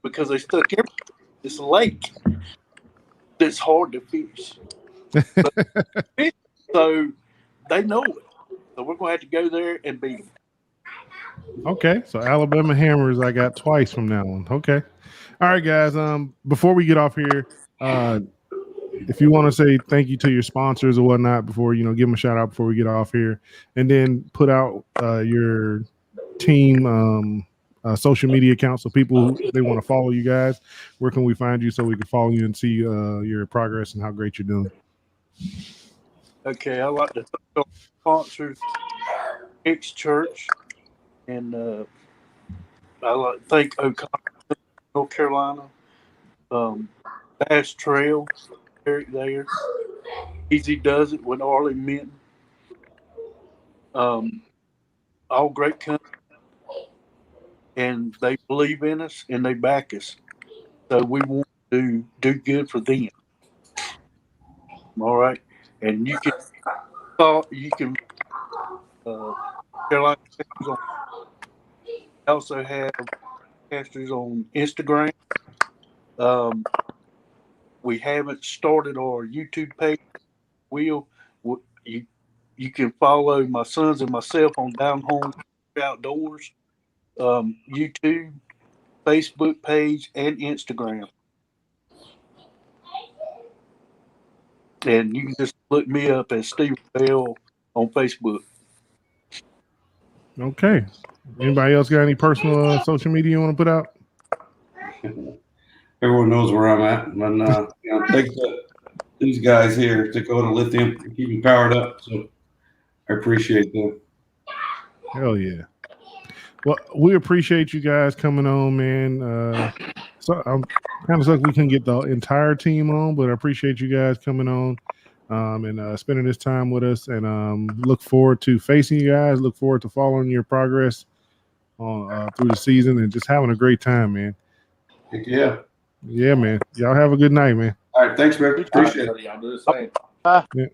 because they stuck everything. It's a lake that's hard to fish. So they know it. So we're going to have to go there and beat them. Okay, so Alabama Hammers, I got twice from that one. Okay, all right, guys. Before we get off here, if you want to say thank you to your sponsors or whatnot, before give them a shout out before we get off here, and then put out your team social media accounts so people they want to follow you guys. Where can we find you so we can follow you and see your progress and how great you're doing? Okay, I like to thank sponsors, Hicks Church, and I like to thank O'Connor, North Carolina, Bass Trail, Eric there, Easy Does It with Arlie Minton. All great company, and they believe in us and they back us. So we want to do good for them. All right, and you can Carolina Casters also have casters on Instagram. We haven't started our YouTube page. You can follow my sons and myself on Down Home Outdoors, YouTube, Facebook page, and Instagram. And you can just look me up as Steve Bell on Facebook. Okay. Anybody else got any personal social media you want to put out? Everyone knows where I'm at. And thanks to these guys here, Dakota Lithium, for keeping powered up. So I appreciate them. Hell yeah. Well, we appreciate you guys coming on, man. So I'm kind of suck we couldn't get the entire team on, but I appreciate you guys coming on and spending this time with us. And look forward to facing you guys. Look forward to following your progress on through the season and just having a great time, man. Heck yeah. Yeah, man. Y'all have a good night, man. All right. Thanks, man. Appreciate it. Y'all do the same.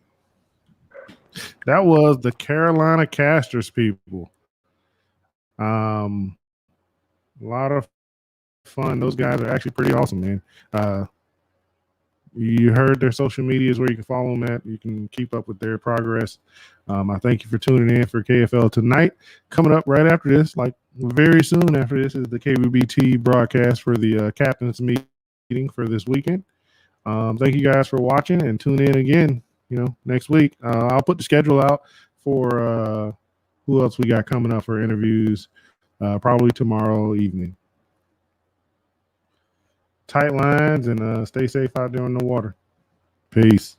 That was the Carolina Casters people. A lot of fun. Those guys are actually pretty awesome, man. You heard their social medias where you can follow them at. You can keep up with their progress. I thank you for tuning in for KFL tonight. Coming up right after this, like very soon after this, is the KBBT broadcast for the captain's meeting for this weekend. Thank you guys for watching, and tune in again, next week. I'll put the schedule out for who else we got coming up for interviews, probably tomorrow evening. Tight lines, and stay safe out there on the water. Peace.